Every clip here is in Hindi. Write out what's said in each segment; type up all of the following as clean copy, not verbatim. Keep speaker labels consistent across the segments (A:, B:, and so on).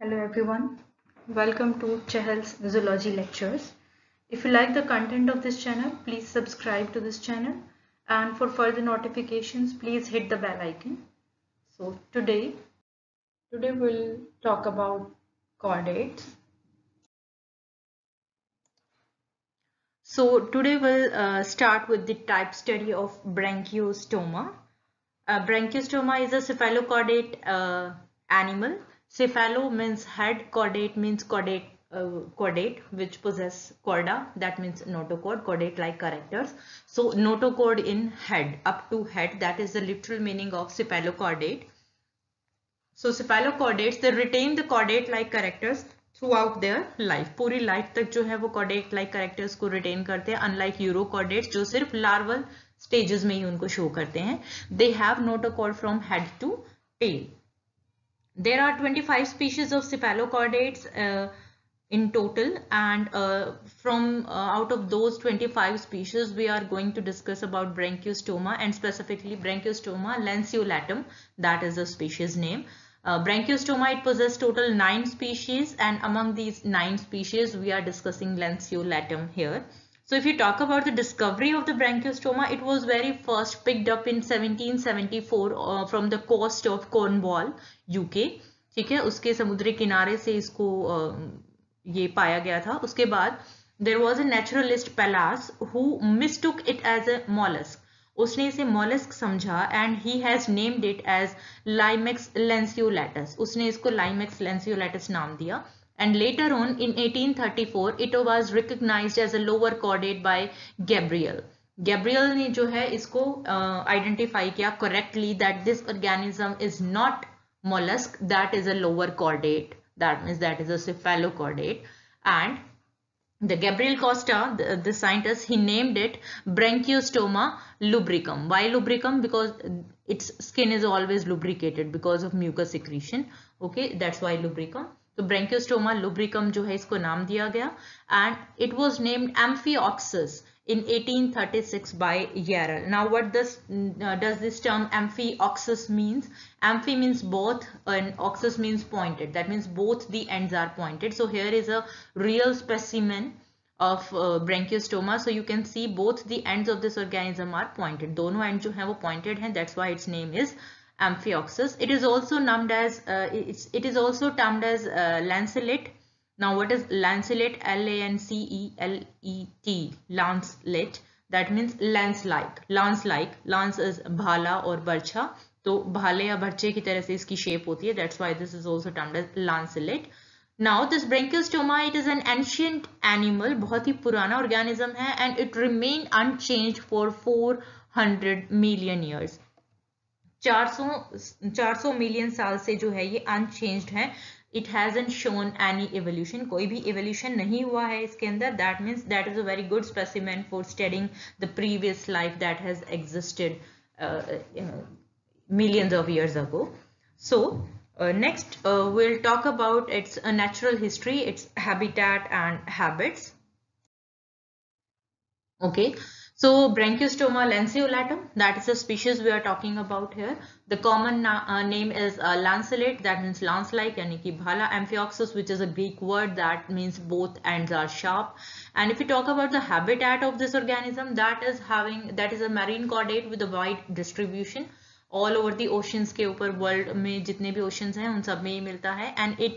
A: Hello everyone, welcome to Chehal's Zoology Lectures. If you like the content of this channel, please subscribe to this channel, and for further notifications, please hit the bell icon. So today we'll talk about chordates. So today we'll start with the type study of Branchiostoma. Branchiostoma is a cephalochordate animal. Cephalo means head, chordate means chordate which possess chorda, that means notochord, chordate like characters. So notochord in head, up to head, that is the literal meaning of cephalochordate. So cephalochordates, they retain the chordate like characters throughout their life. पूरी life तक जो है वो chordate like characters को retain करते हैं, unlike urochordates जो सिर्फ larval stages में ही उनको show करते हैं. They have notochord from head to tail. There are 25 species of cephalochordates in total, and from out of those 25 species we are going to discuss about Branchiostoma, and specifically Branchiostoma lanceolatum, that is the species name. Branchiostoma, it possesses total 9 species, and among these 9 species we are discussing lanceolatum here. So if you talk about the discovery of the Branchiostoma, it was very first picked up in 1774 from the coast of Cornwall, UK. ठीक है, उसके समुद्री किनारे से इसको ये पाया गया था. उसके बाद there was a naturalist Pallas who mistook it as a mollusk. उसने इसे mollusk समझा and he has named it as Limex lanceolatus. उसने इसको Limex lanceolatus नाम दिया. And later on in 1834 it was recognized as a lower chordate by Gabriel. Gabriel ने जो है इसको identify किया correctly that this organism is not mollusk, that is a lower chordate, that means that is a cephalochordate. And the Gabriel Costa, the scientist, he named it Branchiostoma lubricum. Why lubricum? Because its skin is always lubricated because of mucus secretion. Okay, that's why lubricum. तो Branchiostoma lubricum जो है इसको नाम दिया गया, and it was named Amphioxus in 1836 by Yarrell. Now what does this term Amphioxus means? Amphi means both and oxus means pointed. That means both the ends are pointed. So here is a real specimen of Branchiostoma. So you can see both the ends of this organism are pointed. दोनों ends जो है वो pointed हैं. That's why its name is Amphioxus. It is also termed as lancelet. Now what is lancelet? Lancelet. Lancelet. That means lance-like. Lance-like. Lance is bhala or barcha. तो भाले या बर्चे की तरह से इसकी शेप होती है. That's why this is also termed as lancelet. Now this Branchiostoma, it is an ancient animal, बहुत ही पुराना organism है, and it remained unchanged for 400 million years. 400 million साल से जो है ये अनचेंज्ड है. It hasn't shown any evolution, कोई भी एवोल्यूशन नहीं हुआ है इसके अंदर. That means that is a very good specimen for studying the previous life that has existed millions of years ago. So next we'll talk about its natural history, its habitat and habits. Okay, so Branchiostoma lanceolatum, that is the species we are talking about here. The common name is lancelet, that means lance-like, yani ki bhala. Amphioxus, which is a Greek word that means both ends are sharp. And if we talk about the habitat of this organism, that is a marine chordate with a wide distribution all over the oceans के ऊपर. वर्ल्ड में जितने भी oceans हैं उन सब में ये मिलता है. And it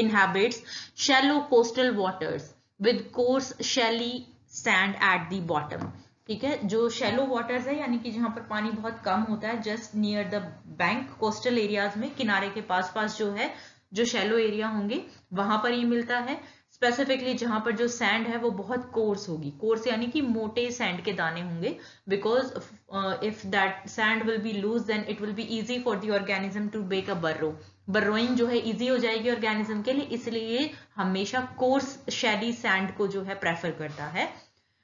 A: inhabits shallow coastal waters with coarse shelly sand at the bottom. ठीक है, जो shallow waters है यानी कि जहां पर पानी बहुत कम होता है, just near the bank, coastal areas में किनारे के पास जो है, जो shallow area होंगे वहां पर ये मिलता है. स्पेसिफिकली जहां पर जो सैंड है वो बहुत कोर्स होगी. कोर्स यानी कि मोटे सैंड के दाने होंगे. Because if that sand will be loose then it will be easy for the organism to make a burrow. Burrowing जो है इजी हो जाएगी ऑर्गेनिज्म के लिए, इसलिए हमेशा कोर्स शैली सैंड को जो है प्रेफर करता है.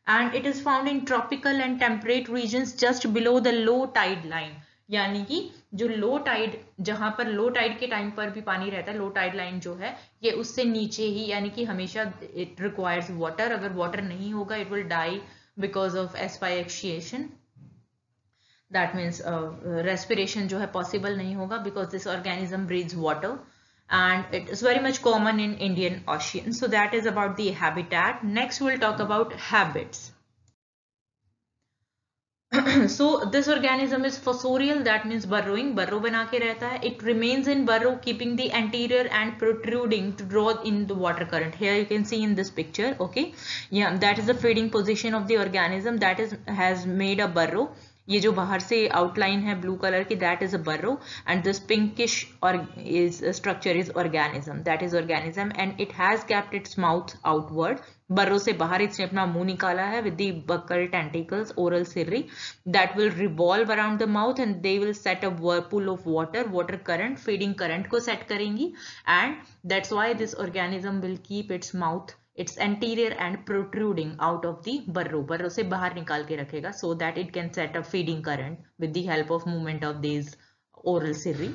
A: And it is found in tropical and temperate regions just below the low tide line. यानी कि जो लो टाइड, जहां पर लो टाइड के टाइम पर भी पानी रहता है, लो टाइड लाइन जो है ये उससे नीचे ही, यानी कि हमेशा इट रिक्वायर्स वाटर. अगर वाटर नहीं होगा it will die because of asphyxiation. That means respiration जो है पॉसिबल नहीं होगा because this organism breathes water. and it is very much common in Indian Ocean. So that is about the habitat. Next we'll talk about habits. So this organism is fossorial, that means burrowing, burrow बना के रहता है. It remains in burrow, keeping the anterior and protruding to draw in the water current. Here you can see in this picture, okay, yeah, that is the feeding position of the organism, that is has made a burrow. ये जो बाहर से आउटलाइन है ब्लू कलर की, that is a burrow, and this pinkish और is structure is organism, that is organism, and it has kept its mouth outward. Burrow से बाहर इसने अपना मुंह निकाला है with the buccal tentacles, oral cirri, that will revolve around the mouth and they will set a whirlpool of water, water current, feeding current को सेट करेंगी, and that's why this organism will keep its mouth, its anterior and protruding out of the burrow, burrow से बाहर निकाल के रखेगा, so that it can set a feeding current with the help of movement of these oral cirri.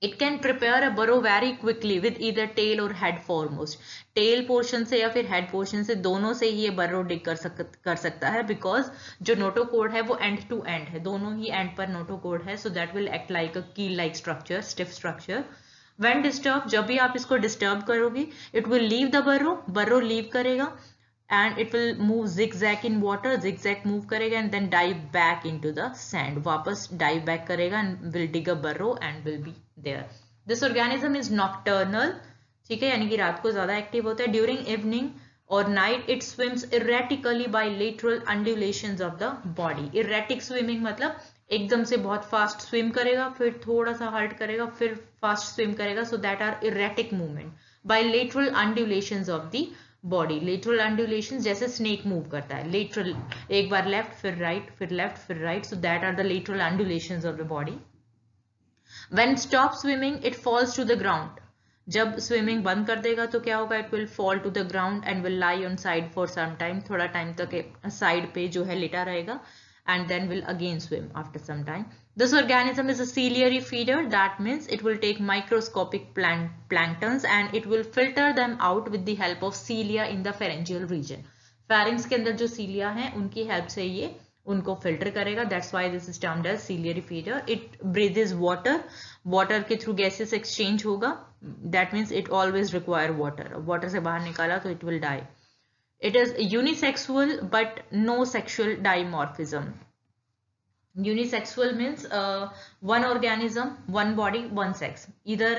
A: It can prepare a burrow very quickly with either tail or head foremost. tail portion से या फिर head portion से, दोनों से ही ये burrow dig कर सकता है, because जो notochord है वो end to end है, दोनों ही end पर notochord है, so that will act like a keel like structure, stiff structure. When disturbed, जब भी आप इसको डिस्टर्ब करोगे, it will leave the burrow, burrow leave करेगा, and it will move zigzag in water, zigzag move करेगा, and then dive back into the sand, वापस dive back करेगा and will dig a burrow and will be there. This organism is nocturnal, ठीक है, यानी कि रात को ज्यादा एक्टिव होता है. During evening और night it swims erratically by lateral undulations of the body. Erratic swimming मतलब एकदम से बहुत फास्ट स्विम करेगा, फिर थोड़ा सा हल्ट करेगा, फिर फास्ट स्विम करेगा, so that are erratic movement by lateral undulations of the body. Lateral undulations जैसे स्नेक मूव करता है, लेटरल, एक बार लेफ्ट फिर राइट, फिर लेफ्ट फिर right, so that are the lateral undulations of the body. When stop swimming it falls to the ground. जब स्विमिंग बंद कर देगा तो क्या होगा, it will fall to the ground and will lie on side for some time, थोड़ा टाइम तक साइड पे जो है लेटा रहेगा, and then will again swim after some time. This organism is a ciliary feeder, that means it will take microscopic planktons and it will filter them out with the help of cilia in the pharyngeal region. Pharynx के अंदर जो cilia हैं उनकी help से ये उनको filter करेगा, that's why this is termed as ciliary feeder. It breathes water, water के through gases exchange होगा, that means it always require water, water से बाहर निकाला तो it will die. It is unisexual but no sexual dimorphism. Unisexual means one organism, one body, one sex. Either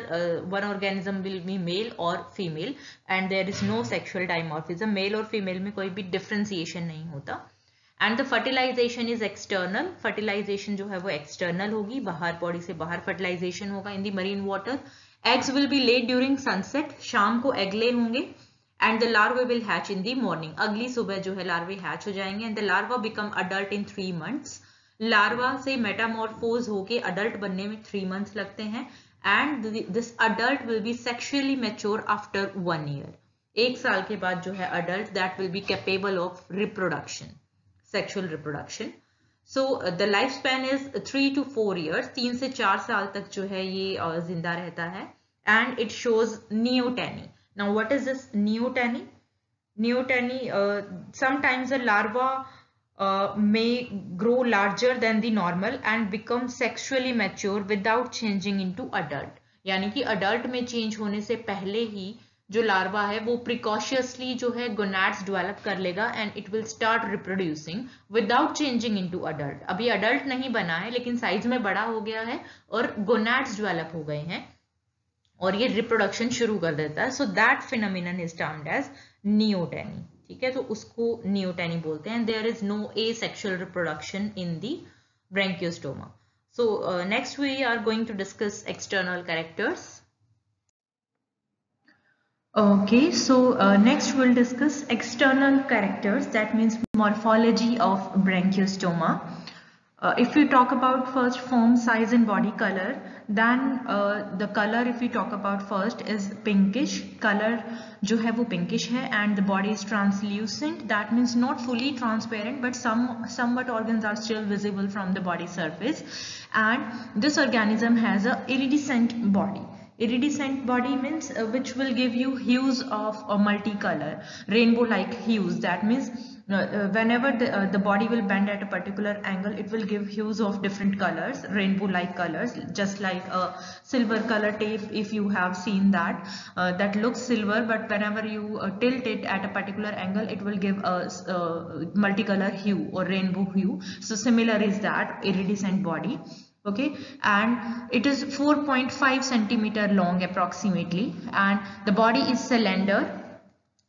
A: one organism will be male or female and there is no sexual dimorphism. Male और female में कोई भी differentiation नहीं होता. And the fertilization is external. Fertilization जो है वो external होगी, बाहर body से बाहर fertilization होगा in the marine water. Eggs will be laid during sunset. शाम को egg lay होंगे. And the larvae will hatch in the morning. अगली सुबह जो है larvae hatch हो जाएंगे and the larva become adult in 3 months. Larva से metamorphose होके adult बनने में 3 months लगते हैं and this adult will be sexually mature after 1 year. 1 साल के बाद जो है adult that will be capable of reproduction, sexual reproduction. So the lifespan is 3 to 4 years. 3 से 4 साल तक जो है ये जिंदा रहता है and it shows neoteny. Now, what is this neoteny? Neoteny, sometimes a larva may grow larger than the normal and become sexually mature without changing into adult. यानी कि adult में change होने से पहले ही जो larva है वो precautiously जो है gonads develop कर लेगा and it will start reproducing without changing into adult. अभी adult नहीं बना है लेकिन size में बड़ा हो गया है और gonads develop हो गए हैं और ये रिप्रोडक्शन शुरू कर देता है. So that phenomenon is termed as neoteny. ठीक है, तो उसको नियोटेनी बोलते हैं. There is no asexual reproduction in the Branchiostoma. So next we are going to discuss external characters. Okay, so next we'll discuss external characters, that means morphology of branchiostoma. If we talk about first form, size and body color, then the color if we talk about first is pinkish color जो है वो pinkish है and the body is translucent, that means not fully transparent but somewhat organs are still visible from the body surface and this organism has a iridescent body. Iridescent body means which will give you hues of a multicolor, rainbow-like hues. That means whenever the body will bend at a particular angle, it will give hues of different colors, rainbow-like colors, just like a silver color tape. If you have seen that, that looks silver, but whenever you tilt it at a particular angle, it will give a multicolor hue or rainbow hue. So similar is that iridescent body. Okay, and it is 4.5 centimeter long approximately, and the body is cylinder,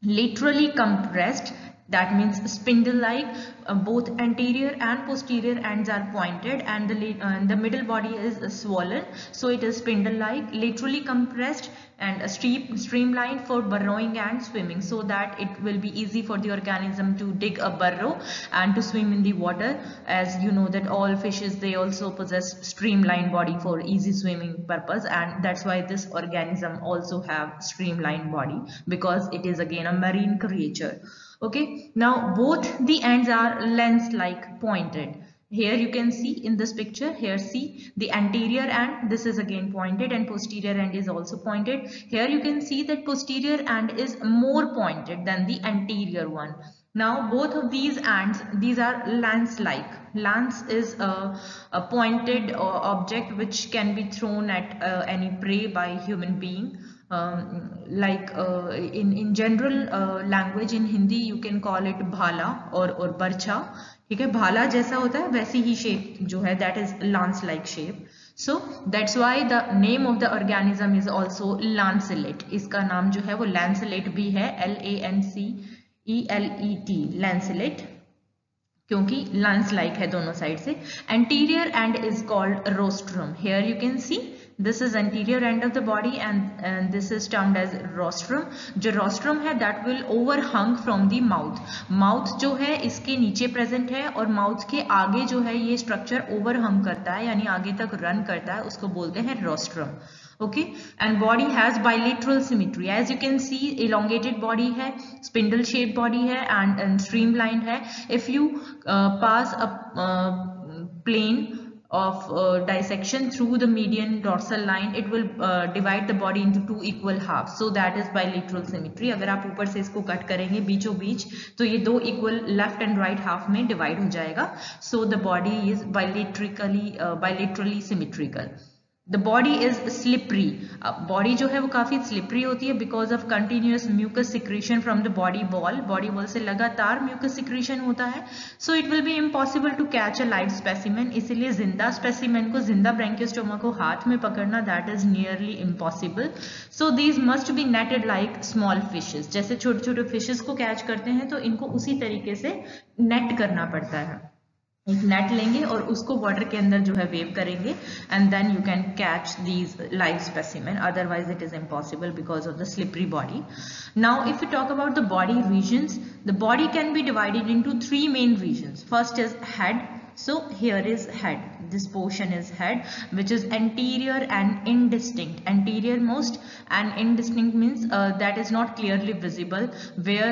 A: laterally compressed. That means spindle like. Both anterior and posterior ends are pointed, and the middle body is swollen, so it is spindle like, laterally compressed, and a streamlined for burrowing and swimming, so that it will be easy for the organism to dig a burrow and to swim in the water. As you know that all fishes, they also possess streamlined body for easy swimming purpose, and that's why this organism also have streamlined body, because it is again a marine creature. Okay, now both the ends are lens like pointed. Here you can see in this picture, here see the anterior end, this is again pointed, and posterior end is also pointed. Here you can see that posterior end is more pointed than the anterior one. Now both of these ends, these are lance like. Lance is a pointed object which can be thrown at any prey by human being. In general language, in Hindi you can call it bhala or barcha. ठीक है, भाला जैसा होता है वैसी ही शेप जो है, that is lance like shape. So that's why the name of the organism is also lancelet. इसका नाम जो है वो lancelet भी है, LANCELET, lancelet, क्योंकि lance like है दोनों साइड से. Anterior end is called rostrum. Here you can see this is anterior end of the body, and this is termed as rostrum. जो rostrum है that will overhung from the mouth. Mouth जो है इसके नीचे present है, और mouth के आगे जो है ये structure overhung करता है, यानी आगे तक run करता है, उसको बोलते हैं rostrum. Okay, and body has bilateral symmetry. As you can see, elongated body है, spindle shaped body है, and streamlined है. If you pass a plane of dissection through the median dorsal line, it will divide the body into two equal halves. So that is bilateral symmetry. अगर आप ऊपर से इसको कट करेंगे बीचों बीच, तो ये दो equal left and right half में divide हो जाएगा. So the body is bilaterally symmetrical. The body is slippery. Body जो है वो काफी slippery होती है because of continuous mucus secretion from the body wall. Body wall से लगातार mucus secretion होता है. So it will be impossible to catch a live specimen. इसीलिए जिंदा specimen को, जिंदा branchiostoma को हाथ में पकड़ना, that is nearly impossible. So these must be netted like small fishes. जैसे छोटे छोटे fishes को catch करते हैं, तो इनको उसी तरीके से net करना पड़ता है. एक नेट लेंगे और उसको वाटर के अंदर जो है वेव करेंगे, and then you can catch these live specimen. Otherwise it is impossible because of the slippery body. Now if you talk about the body regions, the body can be divided into 3 main regions. First is head. So here is head. This portion is head, which is anterior and indistinct. Anterior most, and indistinct means that is not clearly visible where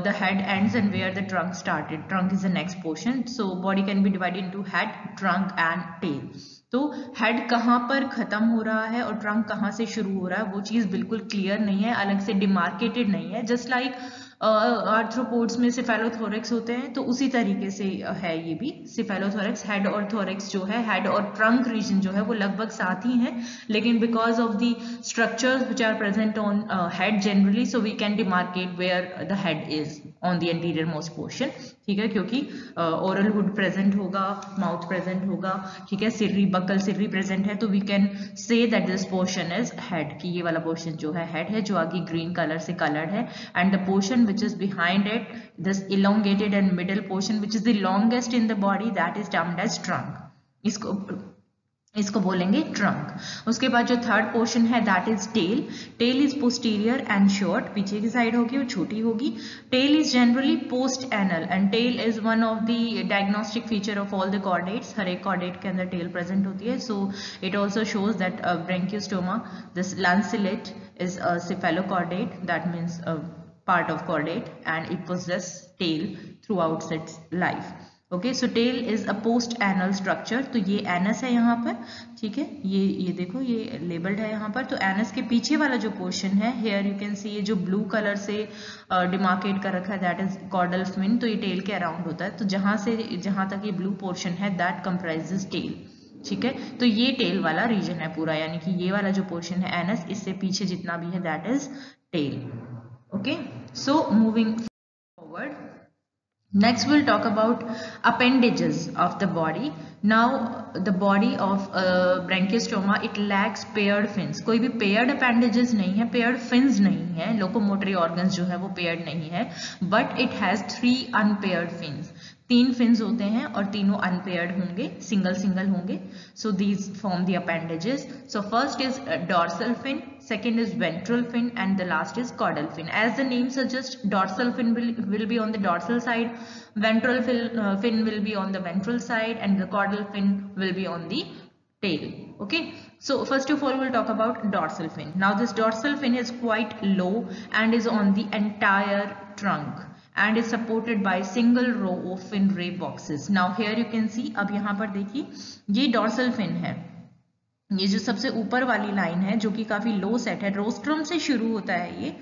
A: the head ends and where the trunk started. Trunk is the next portion. So body can be divided into head, trunk and tail. तो हेड कहाँ पर खत्म हो रहा है और ट्रंक कहाँ से शुरू हो रहा है, वो चीज बिल्कुल क्लियर नहीं है, अलग से डिमार्केटेड नहीं है. जस्ट लाइक आर्थ्रोपोड्स में सिफेलोथोरेक्स होते हैं, तो उसी तरीके से है ये भी. सिफेलोथोरेक्स, हेड और थोरेक्स जो है, हेड और ट्रंक रीजन जो है वो लगभग साथ ही हैं, लेकिन because of the structures which are present on head generally, so we can demarcate where the head is on the anterior most portion. ठीक है, क्योंकि ओरल हुड प्रेजेंट होगा, माउथ प्रेजेंट होगा, ठीक है, सिर्री, बकल सिर्री प्रेजेंट है, तो we can say that this portion is head, कि ये वाला पोर्शन जो है हेड है, जो आगे ग्रीन कलर से कलर्ड है. And the portion which is behind it, this elongated and middle portion which is the longest in the body, that is termed as trunk. इसको बोलेंगे ट्रंक. उसके बाद जो थर्ड पोर्शन है that is tail. Tail is posterior end short, पीछे की साइड होगी और छोटी होगी. Tail is generally post anal, and tail is one of the diagnostic feature of all the chordates. हर एक कॉर्डेट के अंदर टेल प्रेजेंट होती है. So it also shows that Branchiostoma, this lancelet is a cephalochordate, that means a part of chordate, and it possesses tail throughout its life. Okay, so tail is a post anal structure. तो ये एनस है यहाँ पर, ठीक है, ये देखो ये लेबल्ड है यहाँ पर। तो एनस के पीछे वाला जो पोर्शन है, हेयर यू कैन सी ये जो ब्लू कलर से डिमार्केट कर रखा है दैट इज कॉर्डल फिन। तो ये टेल के अराउंड होता है। तो जहां तक ये ब्लू पोर्शन है दैट कंप्राइजेस टेल, ठीक है। तो ये टेल वाला रीजन है पूरा, यानी कि ये वाला जो पोर्शन है एनस, इससे पीछे जितना भी है that is tail. Okay, so moving forward, next we'll talk about appendages of the body. Now the body of branchiostoma, it lacks paired fins. कोई भी paired appendages नहीं है, paired fins नहीं है, locomotory organs जो है वो paired नहीं है, but it has 3 unpaired fins. 3 fins होते हैं और तीनों unpaired होंगे, single होंगे. So these form the appendages. So first is dorsal fin, second is ventral fin, and the last is caudal fin. As the name suggests, dorsal fin will be on the dorsal side, ventral fin will be on the ventral side, and the caudal fin will be on the tail. Okay, so first of all we'll talk about dorsal fin. Now this dorsal fin is quite low and is on the entire trunk and is supported by single row of fin ray boxes. Now here you can see, अब यहाँ पर देखिए ये dorsal fin है, ये जो सबसे ऊपर वाली लाइन है जो कि काफी लो सेट है, रोस्ट्रम से शुरू होता है ये,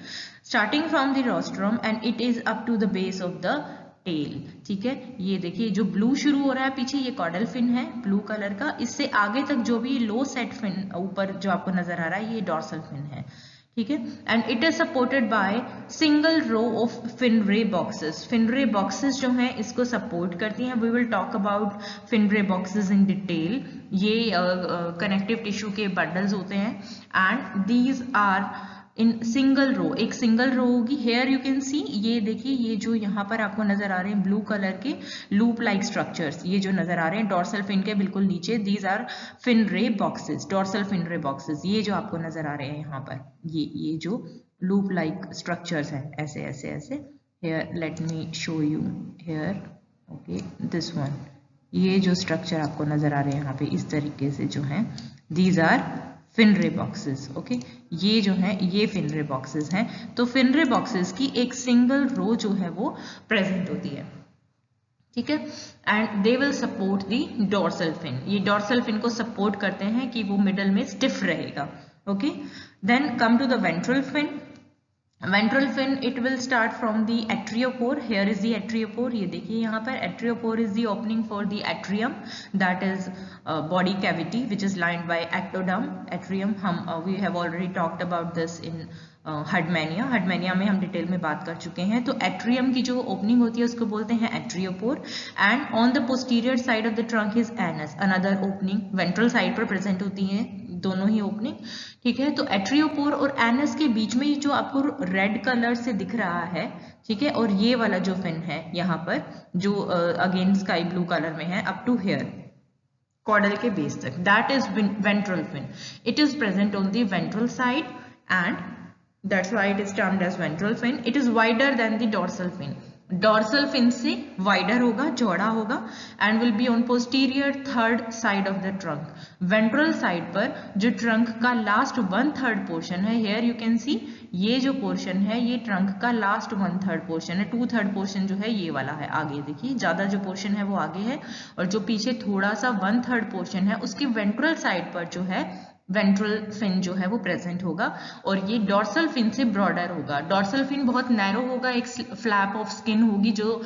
A: starting from the rostrum and it is up to the base of the tail, ठीक है। ये देखिए जो ब्लू शुरू हो रहा है पीछे, ये कॉडल फिन है ब्लू कलर का, इससे आगे तक जो भी लो सेट फिन ऊपर जो आपको नजर आ रहा है ये डॉर्सल फिन है, ठीक है। And it is supported by single row of fin ray boxes. Fin ray boxes जो हैं इसको सपोर्ट करती हैं। We will talk about fin ray boxes in detail. ये कनेक्टिव टिश्यू के बंडल्स होते हैं and these are in single row, एक सिंगल रो होगी। हेयर यू कैन सी, ये देखिए ये जो यहाँ पर आपको नजर आ रहे हैं ब्लू कलर के लूप लाइक स्ट्रक्चर्स, ये जो नजर आ रहे हैं डॉर्सल फिन के बिल्कुल नीचे, these are fin ray boxes, dorsal fin ray boxes. ये जो आपको नजर आ रहे हैं यहाँ पर, ये जो लूप लाइक स्ट्रक्चर्स है, ऐसे ऐसे ऐसे। Here let me show you here, okay this one, ये जो स्ट्रक्चर आपको नजर आ रहे हैं यहाँ पे इस तरीके से जो है, these are fin ray boxes. Okay, ये जो है ये फिन रे बॉक्सेस हैं। तो फिन रे बॉक्सेस की एक सिंगल रो जो है वो प्रेजेंट होती है, ठीक है। And they will support the dorsal fin, ये डॉर्सल फिन को सपोर्ट करते हैं कि वो मिडल में स्टिफ रहेगा। Okay, then come to the ventral fin. Ventral fin, it will start from the atriopore. Here is the atriopore. ये देखिए यहाँ पर atriopore is the opening for the atrium, that is body cavity which is lined by ectoderm. Atrium हम we have already talked about this in हडमैनिया। हडमैनिया में हम डिटेल में बात कर चुके हैं। तो एट्रियम की जो ओपनिंग होती है उसको बोलते हैं atriopore. And on the posterior side of the trunk is anus, another opening. Ventral side पर प्रेजेंट होती है दोनों ही ओपनिंग, ठीक है। तो एट्रियोपोर और एनस के बीच में जो आपको रेड कलर से दिख रहा है, ठीक है, और ये वाला जो फिन है यहाँ पर जो अगेन स्काई ब्लू कलर में है अप टू हेयर कॉर्डल के बेस तक, that is ventral fin. It is present on the ventral side and that's why it is termed as ventral fin. It is wider than the dorsal fin. Dorsal fin से वाइडर होगा, चौड़ा होगा, and will be on posterior third side of the trunk. Ventral side पर जो ट्रंक का लास्ट 1/3 पोर्शन है, हेयर यू कैन सी ये जो पोर्शन है ये ट्रंक का लास्ट 1/3 पोर्शन है। 2/3 पोर्शन जो है ये वाला है, आगे देखिए ज्यादा जो पोर्शन है वो आगे है, और जो पीछे थोड़ा सा 1/3 पोर्शन है उसकी वेंट्रल साइड पर जो है वेंट्रल फिन जो है वो प्रेजेंट होगा, और ये डॉर्सल फिन से ब्रॉडर होगा। डॉर्सल फिन बहुत नैरो होगा, एक फ्लैप ऑफ स्किन होगी जो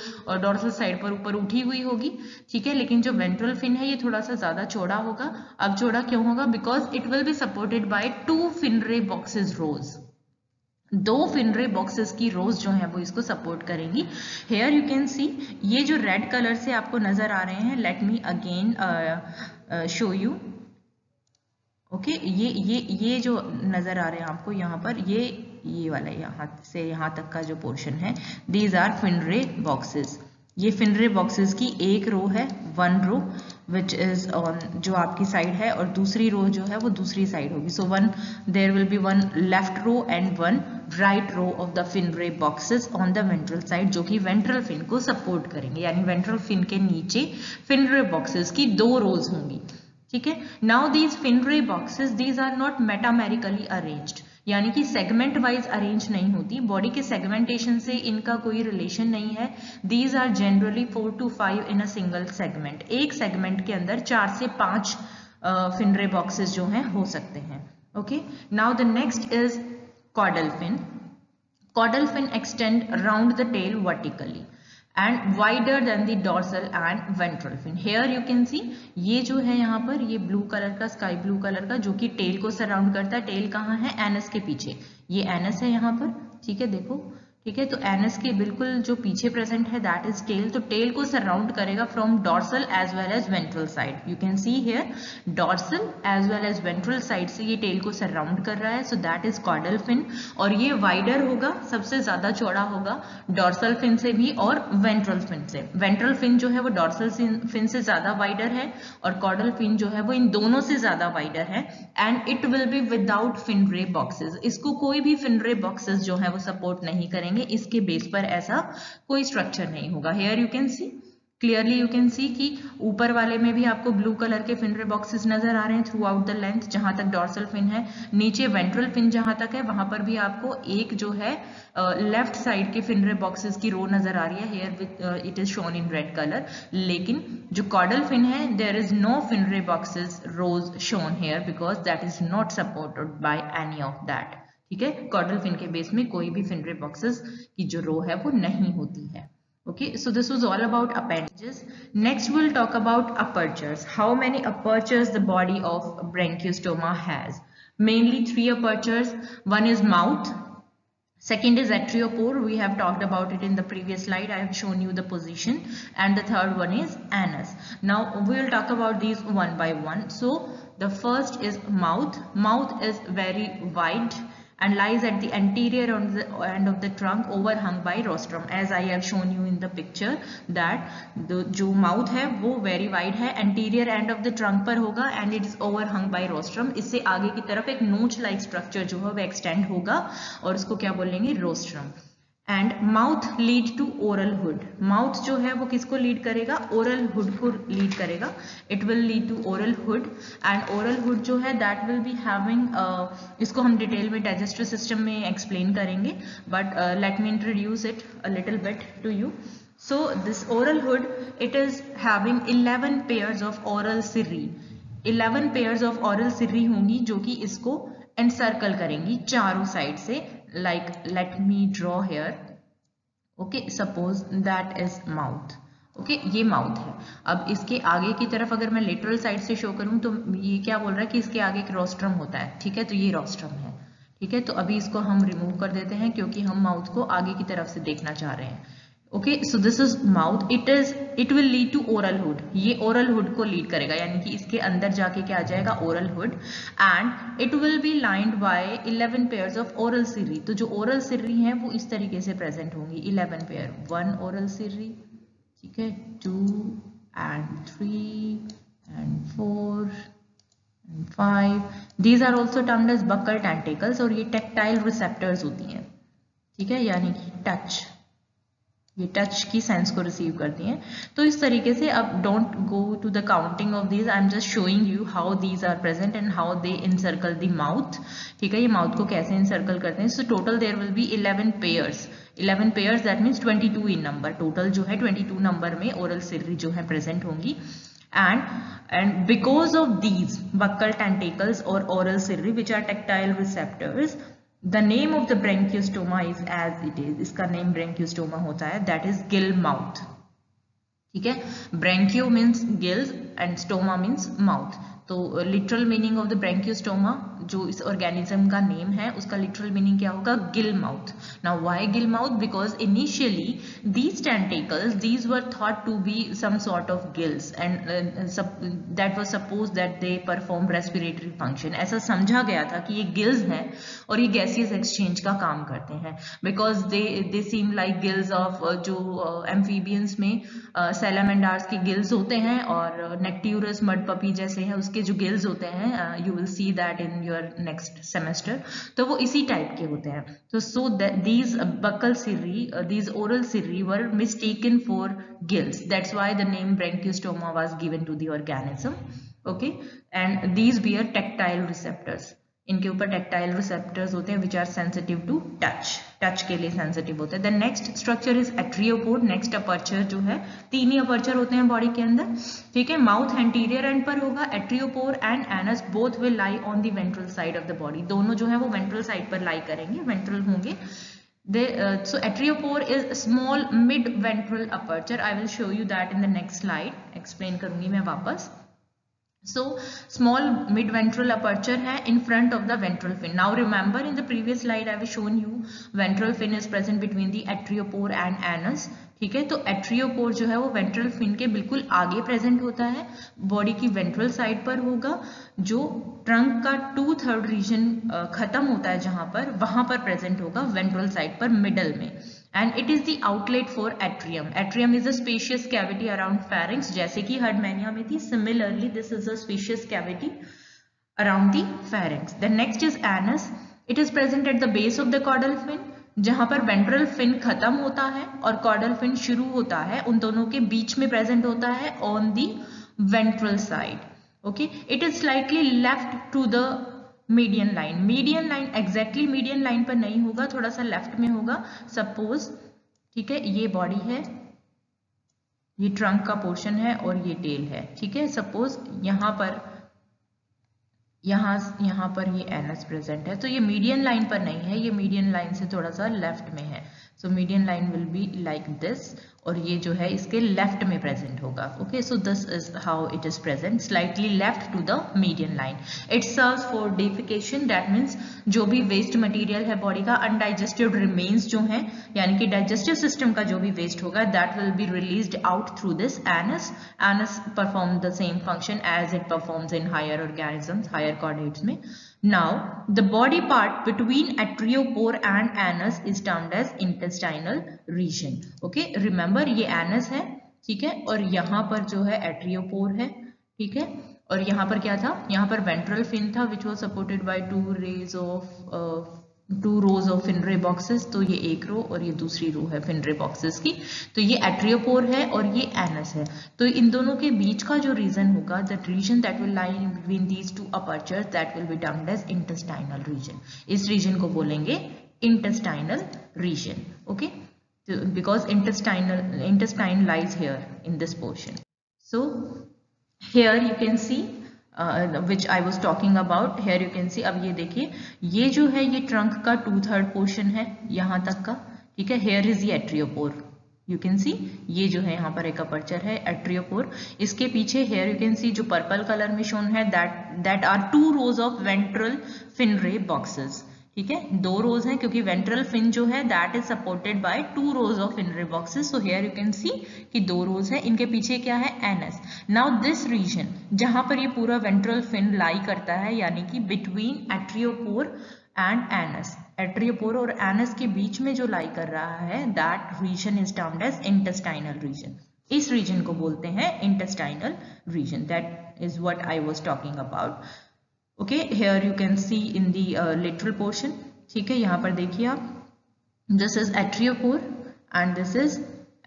A: डॉर्सल साइड पर ऊपर उठी हुई होगी, ठीक है। लेकिन जो वेंट्रल फिन है ये थोड़ा सा ज्यादा चौड़ा होगा। अब चौड़ा क्यों होगा? Because it will be supported by 2 fin ray boxes rows. 2 fin ray boxes की रोज जो है वो इसको सपोर्ट करेंगी। हेयर यू कैन सी ये जो रेड कलर से आपको नजर आ रहे हैं, let me again show you. Okay, ये जो नजर आ रहे हैं आपको यहाँ पर, ये वाला यहाँ से यहाँ तक का जो पोर्शन है, these are fin ray boxes. ये फिन रे बॉक्सेस की एक रो है, 1 रो विच इज ऑन जो आपकी साइड है, और दूसरी रो जो है वो दूसरी साइड होगी। So there will be 1 left row and 1 right row of the fin ray boxes on the ventral side, जो कि वेंट्रल फिन को सपोर्ट करेंगे। यानी वेंट्रल फिन के नीचे फिन रे बॉक्सेस की 2 रोज होंगी, ठीक है। Now these fin ray boxes, these are not metamerically arranged. यानी कि सेगमेंट वाइज अरेंज नहीं होती, बॉडी के सेगमेंटेशन से इनका कोई रिलेशन नहीं है। These are generally 4 to 5 in a single segment, एक सेगमेंट के अंदर 4 से 5 फिनरे बॉक्सेस जो हैं हो सकते हैं। Okay, now the next is caudal fin. Caudal fin extend around the tail vertically and wider than the dorsal and ventral fin. Here you can see ये जो है यहाँ पर ये ब्लू कलर का, स्काई ब्लू कलर का, जो कि टेल को सराउंड करता है। टेल कहाँ है? एनस के पीछे, ये एनस है यहाँ पर, ठीक है, देखो, ठीक है। तो एनस के बिल्कुल जो पीछे प्रेजेंट है दैट इज टेल। तो टेल को सराउंड करेगा from dorsal as well as ventral side. You can see here dorsal as well as ventral side से ये टेल को सराउंड कर रहा है। So that is caudal fin. और ये वाइडर होगा, सबसे ज्यादा चौड़ा होगा डॉर्सल फिन से भी और वेंट्रल फिन से। वेंट्रल फिन जो है वो डॉर्सल फिन से ज्यादा वाइडर है और कॉडल फिन जो है वो इन दोनों से ज्यादा वाइडर है। And it will be without fin ray boxes. इसको कोई भी फिनरे बॉक्सेस जो है वो सपोर्ट नहीं करेंगे, इसके बेस पर ऐसा कोई स्ट्रक्चर नहीं होगा। Here you can see clearly, you can see कि ऊपर वाले में भी आपको ब्लू कलर के फिनरे बॉक्सेस नजर आ रहे हैं थ्रू आउट द लेंथ, जहां तक डॉर्सल फिन है। नीचे वेंट्रल फिन जहां तक है वहां पर भी आपको एक जो है लेफ्ट साइड के फिनरे बॉक्सेस की रो नजर आ रही है। Here with it is shown in red colour. लेकिन जो कॉडल फिन है there is no fin ray boxes rows shown here because that is not supported by any of that. ठीक है, कॉडल फिन के बेस में कोई भी फिनरे बॉक्सेस की जो रो है वो नहीं होती है। Okay, so this was all about appendages. Next we'll talk about apertures. How many apertures the body of Branchiostoma has? Mainly 3 apertures. One is mouth. Second is arteriopore. We have talked about it in the previous slide. I have shown you the position. And the third one is anus. Now we will talk about these one by one. So the first is mouth. Mouth is very wide and lies at the anterior end of the trunk overhung by rostrum. As I have shown you in the picture that the जो mouth है वो very wide है, anterior end of the trunk पर होगा and it is overhung by rostrum. इससे आगे की तरफ एक नोच like structure जो है वो extend होगा और उसको क्या बोलेंगे? rostrum. And mouth lead to oral hood. Mouth जो है वो किसको लीड करेगा? ओरल हुड को लीड करेगा. It will lead to oral hood and oral hood जो है दैट विल बी हैविंग, इसको हम डिटेल में डाइजेस्टिव सिस्टम में एक्सप्लेन करेंगे, but let me introduce it a little bit to you. So this oral hood it is having 11 pairs of oral cirri. 11 pairs of oral cirri होंगी जो कि इसको एनसर्कल करेंगी चारों साइड से. Like let me draw here. Okay, suppose that is mouth. Okay, ये माउथ है. अब इसके आगे की तरफ अगर मैं लेटरल साइड से शो करूं तो ये क्या बोल रहा है कि इसके आगे एक रोस्ट्रम होता है. ठीक है, तो ये रोस्ट्रम है. ठीक है, तो अभी इसको हम रिमूव कर देते हैं क्योंकि हम माउथ को आगे की तरफ से देखना चाह रहे हैं. Okay, so this is mouth. It will lead to oral hood. ये ओरल हुड को लीड करेगा, यानी कि इसके अंदर जाके क्या आ जाएगा? Oral hood. And it will be lined by 11 pairs of oral cirri. तो जो ओरल सिर्री हैं वो इस तरीके से प्रेजेंट होंगी. 11 पेयर. 1 ओरल सिर्री, ठीक है, 2 and 3 and 4 and 5. These are also termed as buccal tentacles और ये टेक्टाइल रिसेप्टर्स होती हैं. ठीक है, यानी कि टच, ये टच की सेंस को रिसीव करती हैं. तो इस तरीके से अब don't go to the counting of these. I am just showing you how these are present and how they encircle the mouth. ठीक है, ये माउथ को कैसे इनसर्कल करते हैं. So total there will be 11 pairs. 11 pairs that means 22 in number. Total जो है 22 नंबर में ओरल सिर्री जो है प्रेजेंट होंगी. and because of these buccal tentacles or oral cirri which are tactile receptors, the name of the branchiostoma is as it is. इसका नेम branchiostoma होता है, that is gill mouth. ठीक है, branchio means gills and stoma means mouth. तो literal meaning of the Branchiostoma जो इस ऑर्गेनिज्म का नेम है उसका लिटरल मीनिंग क्या होगा? Gill mouth. Now why Gill mouth? Because initially these tentacles, these were thought to be some sort of gills and that was supposed that they perform respiratory function. ऐसा समझा गया था कि ये गिल्स हैं और ये गैसियस एक्सचेंज का काम करते हैं because they seem like gills of जो एम्फीबियंस में सैलामेंडार्स के गिल्स होते हैं और नेक्ट्यूरस मड पपी जैसे हैं उसके जो गिल्स होते हैं, you will see that in your next semester. तो वो इसी टाइप के होते हैं. तो so these buccal cirri, these oral cirri were mistaken for gills. That's why the name branchiostoma was given to the organism. Okay, and these were tactile receptors. इनके ऊपर टेक्टाइल रिसेप्टर्स होते हैं which are sensitive to touch के लिए सेंसिटिव होते हैं। The next structure is atriopore. Next aperture जो है, 3 ही अपर्चर होते हैं बॉडी के अंदर, ठीक है। माउथ एंटीरियर एंड पर होगा। Atriopore and anus both will lie on the ventral side of the body. दोनों जो है वो वेंट्रल साइड पर लाई करेंगे, वेंट्रल होंगे। So atriopore is a small mid ventral aperture. I will show you that in the next slide. Explain करूंगी मैं वापस। So small mid ventral aperture है in front of the ventral fin. Now remember in the previous slide I have shown you ventral fin is present between the atriopore and anus. ठीक है, तो एट्रियोपोर जो है वो वेंट्रल फिन के बिल्कुल आगे प्रेजेंट होता है, बॉडी की वेंट्रल साइड पर होगा। जो ट्रंक का 2/3 रीजन खत्म होता है जहां पर, वहां पर प्रेजेंट होगा वेंट्रल साइड पर मिडल में। And it is the outlet for atrium. Atrium is a spacious cavity around pharynx, जैसे कि हर्डमैनिया में थी। Similarly this is a spacious cavity around the pharynx. The next is anus. It is present at the base of the caudal fin, जहां पर वेंट्रल फिन खत्म होता है और कॉर्डल फिन शुरू होता है, उन दोनों के बीच में प्रेजेंट होता है on the ventral side. Okay, it is slightly left to the median line. Median line exactly median line पर नहीं होगा, थोड़ा सा लेफ्ट में होगा। सपोज, ठीक है, ये बॉडी है, ये ट्रंक का पोर्शन है और ये टेल है, ठीक है। सपोज यहाँ पर ये एनस प्रेजेंट है, तो ये मीडियन लाइन पर नहीं है, ये मीडियन लाइन से थोड़ा सा लेफ्ट में है। So median line will be like this, और ये जो है इसके लेफ्ट में प्रेजेंट होगा। Okay, so this is how it is present, slightly left to the median line. It serves for defecation, that means जो भी वेस्ट मटेरियल है बॉडी का, अनडाइजेस्टेड रिमेन्स जो है, यानी कि डाइजेस्टिव सिस्टम का जो भी वेस्ट होगा, that will be released out through this anus. Anus perform the same function as it performs in higher organisms, higher chordates में। Now, the body part between atriopore and anus is termed as intestinal region. Okay, remember ये anus है, ठीक है, और यहाँ पर जो है एट्रियोपोर है, ठीक है, और यहाँ पर क्या था, यहाँ पर वेंट्रल फिन था which was supported by 2 rows of fin ray boxes. तो ये एक रो और ये दूसरी रो है फिनरे बॉक्सेस की। तो ये एट्रियोपोर है और ये एनस है। तो इन दोनों के बीच का जो रीजन होगा, the region that will lie in between these 2 apertures, that will be termed as intestinal region. इस रीजन को बोलेंगे intestinal region. Okay, because intestine lies here in this portion. So here you can see which I was talking about. Here you can see, अब ये देखिए, ये जो है ये ट्रंक का 2/3 पोर्शन है यहाँ तक का, ठीक है। Here is the एट्रियोपोर, you can see, ये जो है यहाँ पर एक अपर्चर है एट्रियोपोर। इसके पीछे here you can see जो पर्पल कलर में शोन है, that are 2 rows of ventral fin ray boxes, ठीक है। 2 रोज हैं क्योंकि वेंट्रल फिन जो है that is supported by 2 rows of fin ray boxes. So here you can see कि 2 रोज है, इनके पीछे क्या है, एनस। नाउ दिस रीजन जहां पर ये पूरा वेंट्रल फिन लाई करता है, यानी कि बिटवीन एट्रियोपोर एंड एनस, एट्रियोपोर और एनस के बीच में जो लाई कर रहा है, that region is termed as intestinal region. इस रीजन को बोलते हैं intestinal region. That is what I was talking about. Okay, here you can see in the lateral portion, ठीक है। यहाँ पर देखिए आप, this is atriopore and this is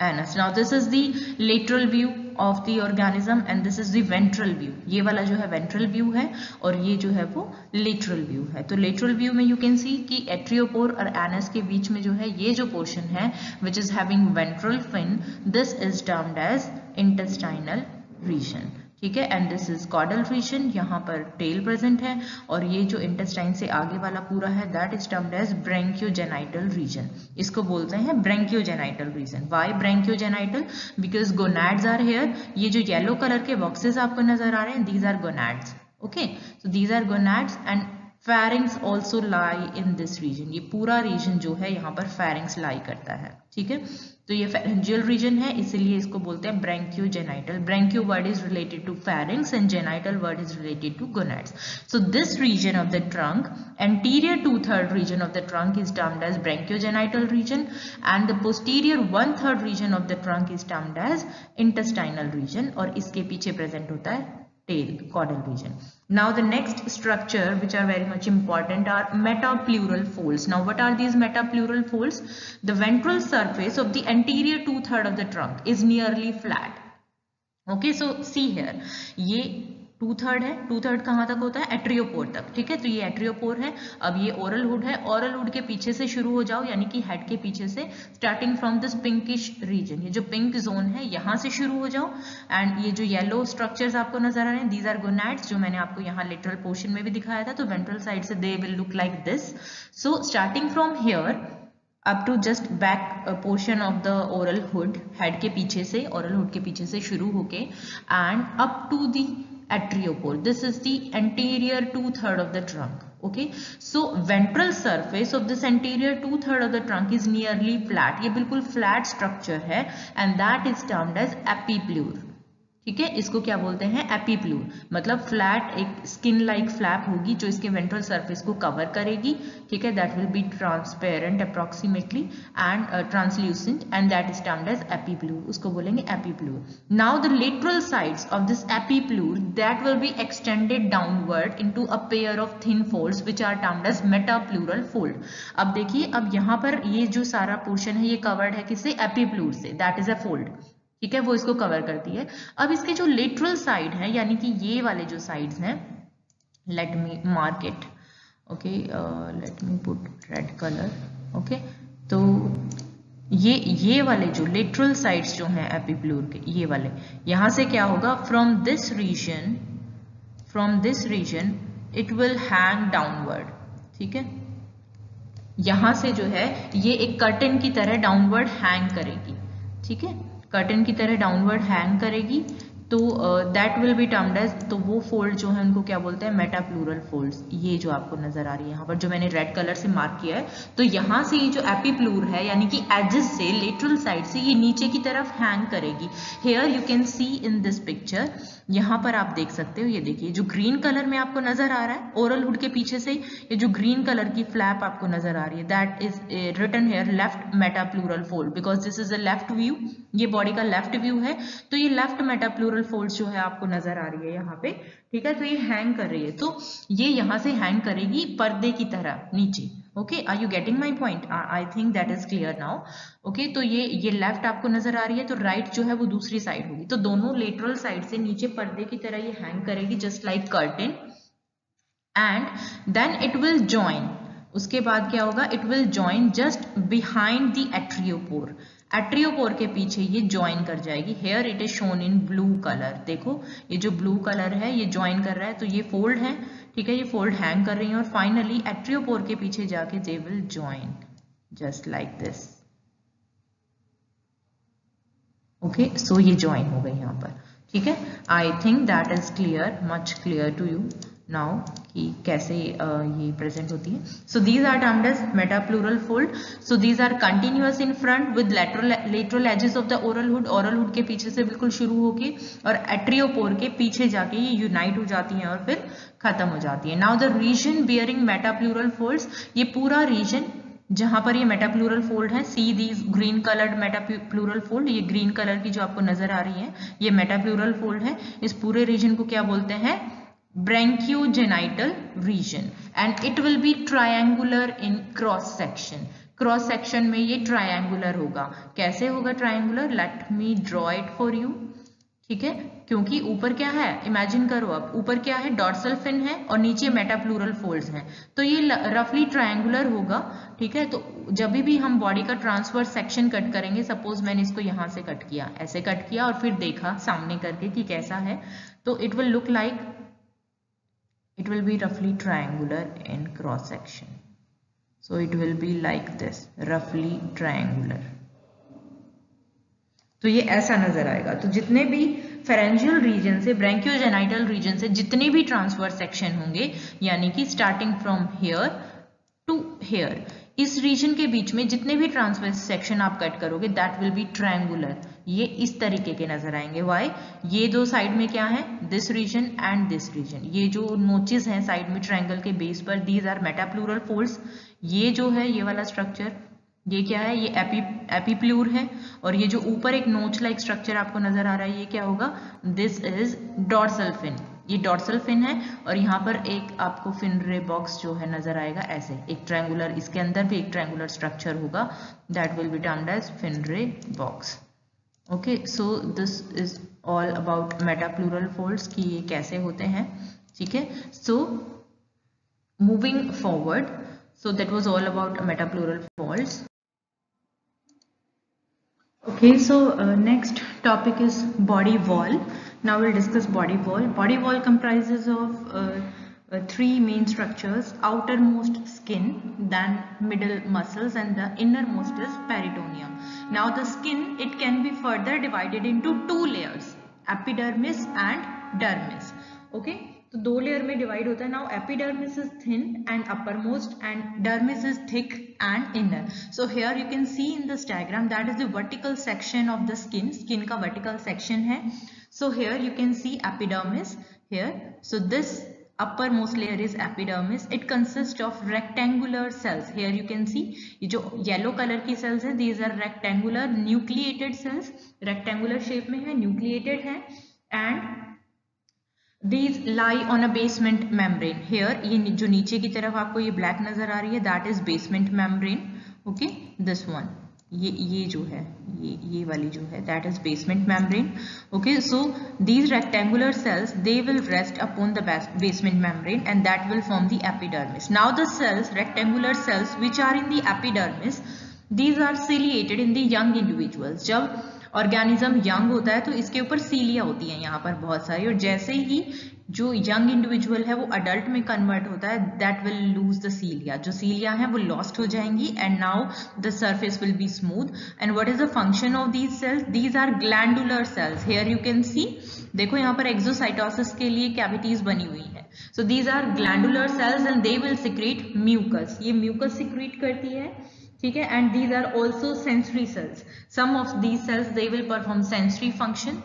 A: anus. Now this is the lateral view of the organism and this is the ventral view. ये वाला जो है वेंट्रल व्यू है और ये जो है वो लेटरल व्यू है। तो लेटरल व्यू में यू कैन सी कि एट्रियोपोर और एनस के बीच में जो है ये जो पोर्शन है which is having ventral fin, this is termed as intestinal region, ठीक है। And this is caudal region, यहाँ पर टेल प्रेजेंट है, और ये जो इंटेस्टाइन से आगे वाला पूरा है that is termed as branchiogenital region. इसको बोलते हैं branchiogenital region. Why branchiogenital? Because gonads are here. ये जो येलो कलर के बॉक्सेस आपको नजर आ रहे हैं, these are gonads. Okay, so these are gonads and pharynx also lie in this region. ये पूरा रीजन जो है यहाँ पर फेरिंग्स लाई करता है, ठीक है। तो ये फेरेंजियल रीजन है, इसीलिए इसको बोलते हैं branchiogenital. Branchio word is related to pharynx and genital word is related to gonads. So this region of the trunk, anterior 2/3 region of the trunk is termed as branchiogenital region and the posterior 1/3 region of the trunk is termed as intestinal region, और इसके पीछे प्रेजेंट होता है tail, caudal region. Now the next structure which are very much important are metapleural folds. Now what are these metapleural folds? The ventral surface of the anterior 2/3 of the trunk is nearly flat. Okay, so see here, ये 2/3 है, 2/3 कहाँ तक होता है, एट्रियोपोर तक, ठीक है। तो ये एट्रियोपोर है। अब ये ओरल हुड है, ओरल हुड के पीछे से शुरू हो जाओ, यानी कि हेड के पीछे से, starting from this pinkish region, ये जो पिंक जोन है यहाँ से शुरू हो जाओ। एंड ये जो येलो स्ट्रक्चर्स आपको नजर आ रहे हैं, दीज आर गोनैड्स, जो मैंने आपको यहाँ लेटरल पोर्शन में भी दिखाया था। तो वेंट्रल साइड से they will look like this. So starting from here up to just back portion of the oral hood, head के पीछे से, ओरल हुड के पीछे से शुरू होके end up to the atriopore. This is the anterior 2/3 of the trunk. Okay, so ventral surface of this anterior 2/3 of the trunk is nearly flat. ये बिल्कुल flat structure है and that is termed as epiplure. ठीक है, इसको क्या बोलते हैं, एपीप्लूर, मतलब फ्लैट एक स्किन लाइक फ्लैप होगी जो इसके वेंट्रल सरफेस को कवर करेगी, ठीक है, that will be transparent approximately and translucent and that is termed as epipleur, उसको बोलेंगे epipleur. Now the lateral sides of this epipleur that will be extended downward into a pair of thin folds which are termed as metapleural fold. अब देखिए, अब यहाँ पर ये जो सारा पोर्शन है ये कवर्ड है किससे, एपीप्लूर से, दैट इज अ फोल्ड, ठीक है, वो इसको कवर करती है। अब इसके जो लेटरल साइड है, यानी कि ये वाले जो साइड्स हैं, let me mark it, okay, let me put red colour, okay. तो ये वाले जो लेटरल साइड्स जो हैं एपीप्लूर के, ये वाले, यहां से क्या होगा, from this region it will hang downward, ठीक है, यहां से जो है ये एक कर्टन की तरह डाउनवर्ड हैंग करेगी, ठीक है, कर्टन की तरह डाउनवर्ड हैंग करेगी। तो that will be termed as, तो वो फोल्ड जो है उनको क्या बोलते हैं, मेटाप्लूरल फोल्ड्स। ये जो आपको नजर आ रही है यहाँ पर, जो मैंने रेड कलर से मार्क किया है, तो यहाँ से ये जो एपीप्लूर है, यानी कि एजेस से, लेटरल साइड से ये नीचे की तरफ हैंग करेगी। Here you can see in this picture, यहाँ पर आप देख सकते हो, ये देखिए जो ग्रीन कलर में आपको नजर आ रहा है, ओरल हुड के पीछे से ये जो ग्रीन कलर की फ्लैप आपको नजर आ रही है, that is written here left metapleural fold, because this is a left view, ये बॉडी का लेफ्ट व्यू है, तो ये लेफ्ट मेटाप्लूरल फोल्ड जो है आपको नजर आ रही है यहाँ पे, ठीक है। तो ये हैंग कर रही है, तो ये यहाँ से हैंग करेगी पर्दे की तरह नीचे। Okay, are you getting my point? I think that is clear now. Okay, तो ये लेफ्ट आपको नजर आ रही है, तो राइट जो है वो दूसरी साइड होगी, तो दोनों लेटरल साइड से नीचे पर्दे की तरह ये हैंग करेगी, just like curtain, and then it will join. उसके बाद क्या होगा, it will join just behind the atriopore, atriopore के पीछे ये ज्वाइन कर जाएगी। Here it is shown in blue colour, देखो ये जो ब्लू कलर है ये ज्वाइन कर रहा है, तो ये फोल्ड है, ठीक है, ये फोल्ड हैंग कर रही है, और फाइनली एट्रियोपोर के पीछे जाके they will join just like this. Okay, so ये ज्वाइन हो गई यहाँ पर, ठीक है। I think that is clear, much clear to you now कि कैसे ये प्रेजेंट होती है। So these are termed as metapleural fold. So these are continuous in front with lateral edges of the oral hood, oral hood के पीछे से बिल्कुल शुरू होके और एट्रियोपोर के पीछे जाके ये यूनाइट हो जाती हैं और फिर खत्म हो जाती है। Now the region bearing metapleural folds, ये पूरा रीजन जहां पर ये मेटाप्लूरल फोल्ड है, see these green coloured metapleural fold, ये ग्रीन कलर की जो आपको नजर आ रही है ये मेटाप्लूरल फोल्ड है। इस पूरे रीजन को क्या बोलते हैं, branchiogenital region, and it will be triangular in cross section. Cross section में ये ट्रायंगुलर होगा। कैसे होगा triangular, let me draw it for you, ठीक है, क्योंकि ऊपर क्या है, इमेजिन करो अब, ऊपर क्या है, डॉर्सल फिन है और नीचे मेटाप्लूरल फोल्ड्स हैं, तो ये रफली ट्रायंगुलर होगा, ठीक है। तो जब भी हम बॉडी का ट्रांसवर्स सेक्शन कट करेंगे, सपोज मैंने इसको यहां से कट किया, ऐसे कट किया और फिर देखा सामने करके कि कैसा है, तो it will look like, it will be roughly triangular in cross section, so it will be like this, roughly triangular। तो ये ऐसा नजर आएगा। तो जितने भी फेरेंजियल रीजन से, ब्रैंकियोजेनाइटल रीजन से जितने भी ट्रांसवर्स सेक्शन होंगे, यानी कि starting from here to here, इस रीजन के बीच में जितने भी ट्रांसवर्स सेक्शन आप कट करोगे, दैट विल बी ट्रायंगुलर। ये इस तरीके के नजर आएंगे। वाई, ये दो साइड में क्या है, this region and this region, ये जो नोचेस हैं साइड में ट्रायंगल के बेस पर, दीज आर मेटाप्लूरल फोल्ड्स। ये जो है ये वाला स्ट्रक्चर, ये क्या है, ये एपीप्लूर है, और ये जो ऊपर एक नोच लाइक स्ट्रक्चर आपको नजर आ रहा है, ये क्या होगा, दिस इज डॉर्सल फिन, ये डॉर्सल फिन है, और यहाँ पर एक आपको फिन रे बॉक्स जो है नजर आएगा, ऐसे एक ट्रायंगुलर, इसके अंदर भी एक ट्रायंगुलर स्ट्रक्चर होगा, that will be termed as fin ray box. Okay, so this is all about metapleural folds कि ये कैसे होते हैं, ठीक है. So moving forward, so that was all about metapleural folds. Okay, so next topic is body wall. Now we'll discuss body wall. Body wall comprises of three main structures: outermost skin, then middle muscles, and the innermost is peritoneum. Now the skin, it can be further divided into two layers, epidermis and dermis. Okay, तो दो लेयर में डिवाइड होता है. Now epidermis is thin and uppermost and dermis is thick and inner. So here you can see in this diagram that is the vertical section of the skin. Skin का वर्टिकल सेक्शन है. सो here you can C epidermis here. So this uppermost layer is epidermis. It consists of rectangular cells. Here you can see ये जो yellow color की cells है, these are rectangular nucleated cells. rectangular shape में है, nucleated है, and these lie on a basement membrane. Here ये जो नीचे की तरफ आपको ये black नजर आ रही है, that is basement membrane. Okay, this one, ये जो है, ये वाली जो है, that is basement membrane. Okay, so these rectangular cells, they will rest upon the basement membrane and that will form the epidermis. Now the cells, rectangular cells which are in the epidermis, these are ciliated in the young individuals. जब ऑर्गेनिज्म यंग होता है तो इसके ऊपर सीलिया होती है यहाँ पर बहुत सारी, और जैसे ही जो यंग इंडिविजुअल है वो अडल्ट में कन्वर्ट होता है, that will lose the cilia. जो सीलिया है वो लॉस्ट हो जाएंगी and now the surface will be smooth. And what is the function of these cells? These are glandular cells. Here you can see, देखो यहाँ पर एक्सोसाइटोसिस के लिए कैविटीज बनी हुई है. So these are glandular cells and they will secrete mucus. ये म्यूकस सिक्रीट करती है, ठीक है. And these are also sensory cells. Some of these cells, they will perform sensory function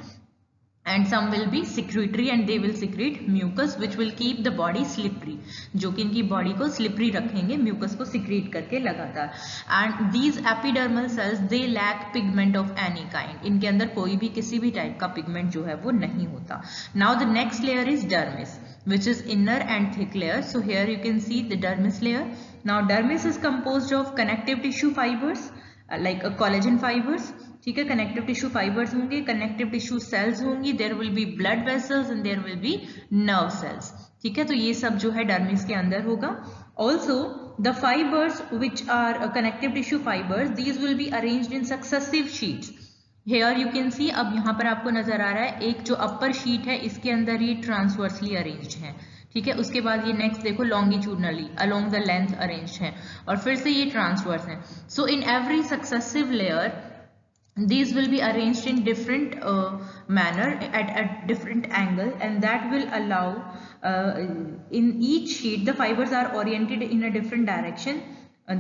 A: and some will be secretory and they will secrete mucus which will keep the body slippery, जो कि इनकी बॉडी को स्लिपरी रखेंगे म्यूकस को सिक्रीट करके लगातार. And these epidermal cells, they lack pigment of any kind. इनके अंदर कोई भी किसी भी टाइप का पिगमेंट जो है वो नहीं होता. Now the next layer is dermis, which is inner and thick layer. So here you can see the dermis layer. Now dermis is composed of connective tissue fibers like a collagen fibers. ठीक है, connective tissue fibers होंगे, connective tissue cells होंगी, there will be blood vessels and there will be nerve cells. ठीक है, तो ये सब जो है dermis के अंदर होगा. Also the fibers which are connective tissue fibers, these will be arranged in successive sheets. Here you can see, अब यहाँ पर आपको नजर आ रहा है एक जो अपर शीट है इसके अंदर ये ट्रांसवर्सली अरेंज्ड है. ठीक है, उसके बाद ये नेक्स्ट देखो longitudinally along the length arranged है और फिर से ये ट्रांसवर्स है. So in every successive layer these will be arranged in different manner at different angle and that will allow in each sheet the fibers are oriented in a different direction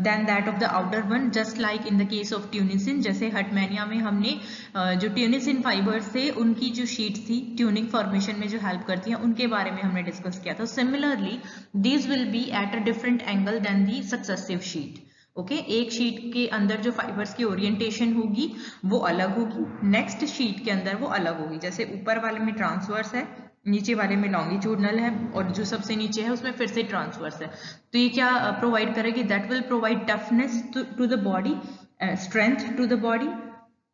A: than that of the outer one, just like in the case of tunicin. जैसे हटमेनिया में हमने जो ट्यूनिसिन फाइबर्स थे उनकी जो शीट थी ट्यूनिक फॉर्मेशन में जो हेल्प करती हैं उनके बारे में हमने डिस्कस किया था. Similarly these will be at a different angle than the successive sheet. Okay, एक शीट के अंदर जो फाइबर्स की ओरिएंटेशन होगी वो अलग होगी, नेक्स्ट शीट के अंदर वो अलग होगी. जैसे ऊपर वाले में ट्रांसवर्स है, नीचे वाले में लॉन्गिट्यूडनल है और जो सबसे नीचे है उसमें फिर से ट्रांसवर्स है. तो ये क्या प्रोवाइड करेगी? That will provide toughness to the body, strength to the body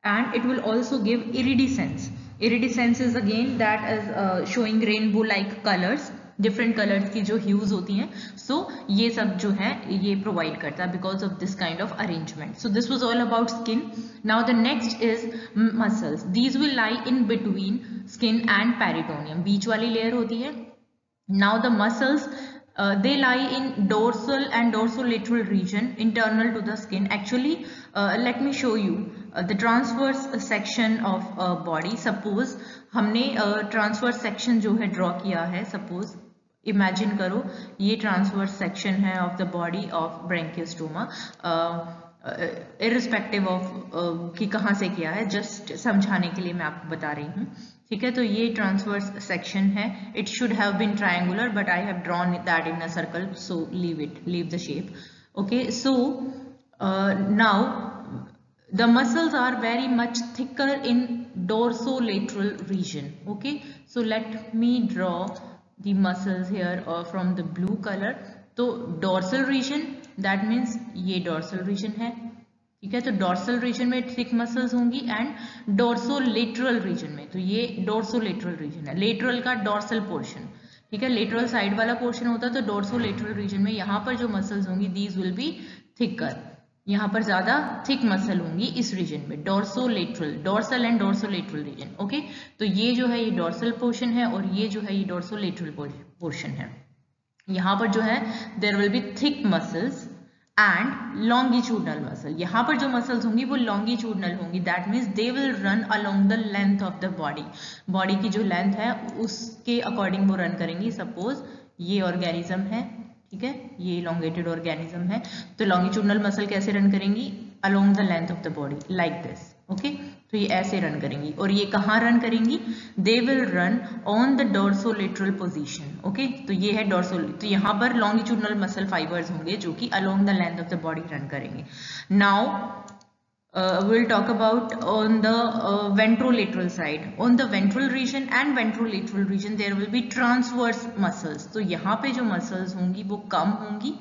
A: and it will also give iridescence. Iridescence is again that is showing rainbow like colours, different colours की जो ह्यूज होती हैं. सो ये सब जो है ये प्रोवाइड करता है because of this kind of arrangement. So this was all about skin. Now the next is muscles. These will lie in between skin and peritoneum. बीच वाली लेयर होती है. Now the muscles they lie in dorsal and dorsolateral region internal to the skin. Actually let me show you the transverse section of body. suppose हमने transverse section जो है draw किया है. suppose इमेजिन करो ये ट्रांसवर्स सेक्शन है of the body of Branchiostoma, irrespective of कि कहाँ से किया है, जस्ट समझाने के लिए मैं आपको बता रही हूँ. ठीक है, तो ये ट्रांसवर्स सेक्शन है. It should have been triangular but I have drawn that in a circle, so leave the shape. Okay, so now the muscles are very much thicker in dorsolateral region. Okay, so let me draw the muscles here from the blue color. तो dorsal region, that means ये dorsal region है. ठीक है। तो डोर्सल रीजन में थिक मसल्स होंगी एंड डोर्सोलेटरल रीजन में, तो ये डोर्सोलेटरल रीजन है, लेटरल का डोर्सल पोर्शन, ठीक है, लेटरल साइड वाला पोर्शन होता है, तो डोर्सोलेटरल रीजन में यहाँ पर जो मसल्स होंगी दीज विल बी थिकर, यहाँ पर ज्यादा थिक मसल होंगी इस रीजन में, डोर्सोलेटरल, डोर्सल एंड डोर्सोलेटरल रीजन। ओके, तो ये जो है ये डोर्सल पोर्शन है और ये जो है ये डोर्सोलेटरल पोर्शन है। यहाँ पर जो है there will be thick muscles and longitudinal muscle, यहाँ पर जो मसल्स होंगी वो लॉन्गिट्यूडनल होंगी, that means they will run along the length of the body, body की जो लेंथ है उसके अकॉर्डिंग वो रन करेंगी। सपोज ये ऑर्गेनिज्म है, ठीक है, ये इलोंगेटेड ऑर्गेनिज्म है, तो लॉन्गिट्यूडनल मसल कैसे रन करेंगी, along the length of the body like this. Okay, तो ये ऐसे रन करेंगी और ये कहाँ रन करेंगी, they will run on the dorsolateral position. Okay, तो ये है डोर्सोल, तो यहाँ पर लॉन्गिट्यूडनल मसल फाइबर्स होंगे जो कि along the length of the body run करेंगे। Now we'll talk about on the ventrolateral side. On the ventral region and ventrolateral region there will be transverse muscles, तो यहाँ पे जो muscles होंगी वो कम होंगी,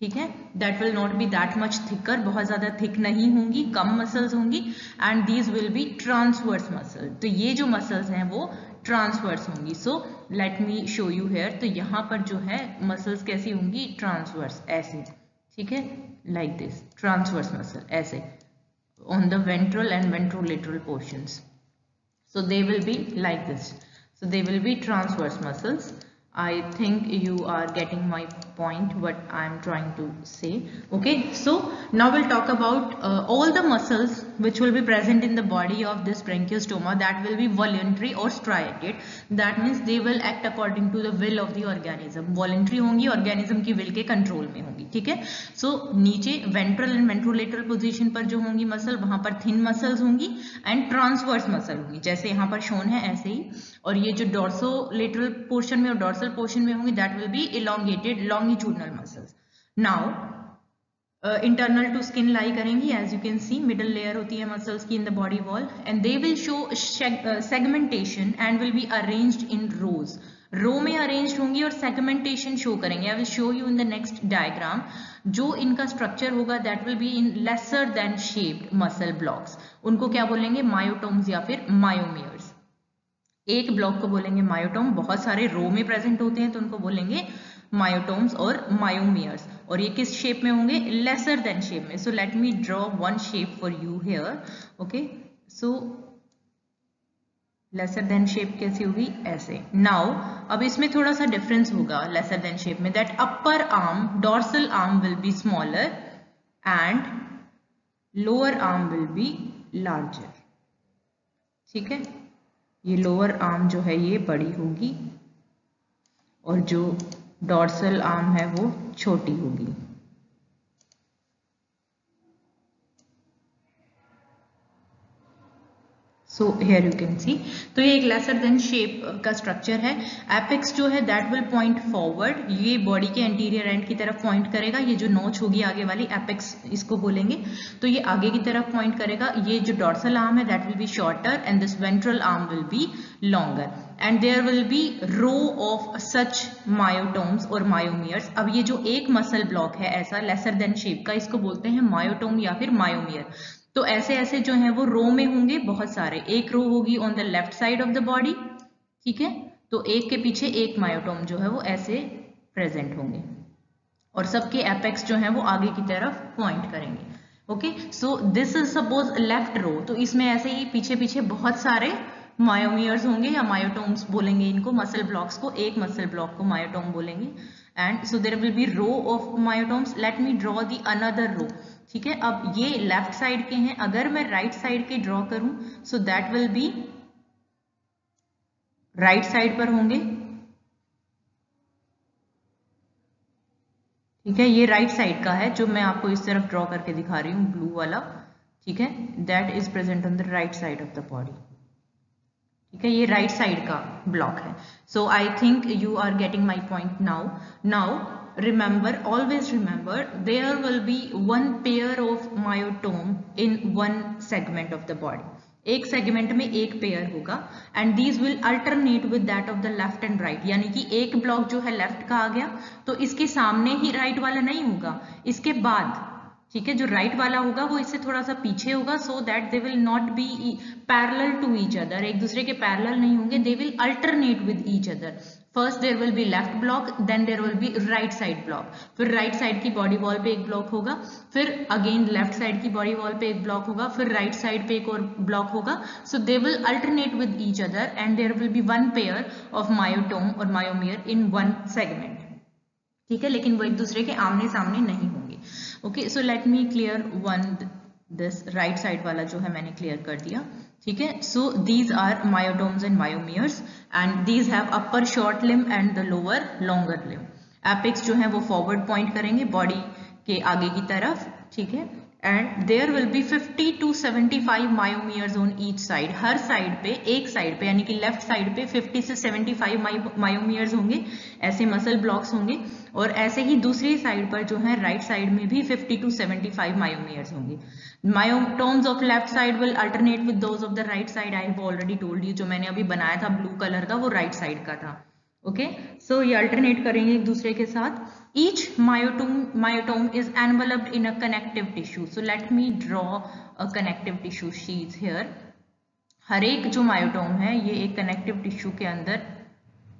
A: ठीक है, that will not be that much thicker, बहुत ज्यादा thick नहीं होंगी, कम muscles होंगी, and these will be transverse muscle, तो ये जो muscles हैं वो transverse होंगी। So let me show you here, तो यहाँ पर जो है muscles कैसी होंगी, transverse, ऐसे, ठीक है, like this, transverse muscle ऐसे on the ventral and ventrolateral portions, so they will be like this, so they will be transverse muscles. I think you are getting my point what I am trying to say. Okay, so now we'll talk about all the muscles which will be present in the body of this branchiostoma that will be voluntary or striated, that means they will act according to the will of the organism, voluntary होंगी, organism की will के control में होंगी, ठीक है। so नीचे ventral and ventrolateral position पर जो होंगी muscle, वहां पर thin muscles होंगी and transverse muscle होंगी, जैसे यहाँ पर shown है ऐसे ही, और ये जो dorsolateral portion में और dorsal portion में होंगी that will be elongated longitudinal muscles. Now internal to skin lie करेंगी, as you can see middle layer होती है muscles की in the body wall, and they will show segmentation and will be arranged in rows, रो में अरेंज्ड होंगी और सेगमेंटेशन शो करेंगे। I will show you in the next diagram, जो इनका स्ट्रक्चर होगा that will be in lesser than shaped muscle blocks, उनको क्या बोलेंगे, मायोटोम्स या फिर मायोमियर्स। एक ब्लॉक को बोलेंगे मायोटोम, बहुत सारे रो में प्रेजेंट होते हैं तो उनको बोलेंगे मायोटोम्स और मायोमियर्स, और ये किस शेप में होंगे, लेसर देन शेप में। सो let me draw one shape for you here. Okay, so lesser than shape कैसी होगी, ऐसे। नाउ अब इसमें थोड़ा सा डिफरेंस होगा लेसर देन शेप में, that upper arm, dorsal arm will be smaller and lower arm will be larger, ठीक है, ये लोअर आर्म जो है ये बड़ी होगी और जो डोर्सल आर्म है वो छोटी होगी। सो हेयर यू कैन सी, तो ये एक लेसर देन शेप का स्ट्रक्चर है। एपेक्स जो है दैट विल पॉइंट फॉरवर्ड, ये बॉडी के एंटीरियर एंड की तरफ पॉइंट करेगा, ये जो नोच होगी आगे वाली एपेक्स इसको बोलेंगे, तो ये आगे की तरफ पॉइंट करेगा। ये जो डोर्सल आर्म है that will be shorter and this ventral arm will be longer, and there will be row of such myotomes और मायोमियर्स। अब ये जो एक मसल ब्लॉक है ऐसा लेसर देन शेप का, इसको बोलते हैं मायोटोम या फिर मायोमियर। तो ऐसे ऐसे जो है वो रो में होंगे बहुत सारे, एक रो होगी on the left side of the body, ठीक है, तो एक के पीछे एक मायोटोम जो है वो ऐसे प्रेजेंट होंगे और सबके एपेक्स जो है वो आगे की तरफ पॉइंट करेंगे। Okay, so this is suppose left row, तो इसमें ऐसे ही पीछे पीछे बहुत सारे मायोमियर्स होंगे या मायोटोम्स बोलेंगे इनको, मसल ब्लॉक्स को, एक मसल ब्लॉक को मायोटोम बोलेंगे। And so there will be row of myotomes. Let me draw the another row, ठीक है। अब ये लेफ्ट साइड के हैं, अगर मैं राइट साइड के ड्रॉ करूं सो that will be right side पर होंगे, ठीक है, ये राइट साइड का है जो मैं आपको इस तरफ ड्रॉ करके दिखा रही हूँ, ब्लू वाला, ठीक है, that is present on the right side of the body, ठीक है, ये राइट साइड का ब्लॉक है। So I think you are getting my point now remember, always remember, there will be one pair of myotome in one segment of the body, एक सेगमेंट में एक पेयर होगा, and these will alternate with that of the left and right, यानी कि एक ब्लॉक जो है लेफ्ट का आ गया तो इसके सामने ही राइट वाला नहीं होगा, इसके बाद ठीक है, जो राइट वाला होगा वो इससे थोड़ा सा पीछे होगा, so that they will not be parallel to each other, एक दूसरे के पैरेलल नहीं होंगे, they will alternate with each other. First there will be left block, then there will be right side block, फिर राइट साइड की बॉडी वॉल पे एक ब्लॉक होगा, फिर अगेन लेफ्ट साइड की बॉडी वॉल पे एक ब्लॉक होगा, फिर राइट साइड पे एक और ब्लॉक होगा। So they will alternate with each other and there will be one pair of myotome और मायोमियर इन वन सेगमेंट। ठीक है, लेकिन वो एक दूसरे के आमने सामने नहीं होंगे। Okay, so let me clear one this right side वाला जो है मैंने क्लियर कर दिया। ठीक है, so these are myotomes and myomeres and these have upper short limb and the lower longer limb. Apex जो है वो फॉरवर्ड पॉइंट करेंगे बॉडी के आगे की तरफ। ठीक है, and there will be 50 to 75 myomeres on each side, हर साइड पे, एक साइड पे यानी कि लेफ्ट साइड पे 50 से 75 मायोमियर्स होंगे, ऐसे मसल ब्लॉक्स होंगे, और ऐसे ही दूसरी साइड पर जो है राइट साइड में भी 50 to 75 मायोमियर्स होंगे। Myotomes of left side will alternate with those of the right side. I have already told you, जो मैंने अभी बनाया था ब्लू कलर का वो राइट साइड का था। ओके, सो ये अल्टरनेट करेंगे एक दूसरे के साथ। Each myotome is enveloped in a connective tissue. So let me draw a connective tissue sheets here. हर एक जो मायोटोम है ये एक कनेक्टिव टिश्यू के अंदर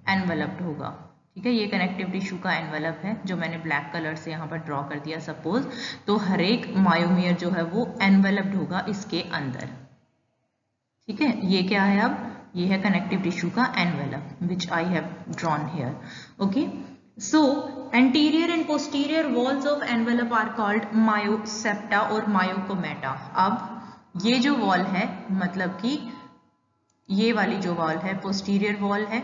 A: एनवेलप्ड होगा। ठीक है, ये कनेक्टिव टिश्यू का एनवेलप है जो मैंने ब्लैक कलर से यहाँ पर ड्रॉ कर दिया सपोज। तो हर एक मायोमियर जो है वो एनवेलप्ड होगा इसके अंदर। ठीक है, ये क्या है, अब ये है कनेक्टिव टिश्यू का envelope which I have drawn here. Okay, so anterior and posterior walls of envelope are called myosepta और myocomata। अब ये जो वॉल है, मतलब कि ये वाली जो वॉल है पोस्टीरियर वॉल है,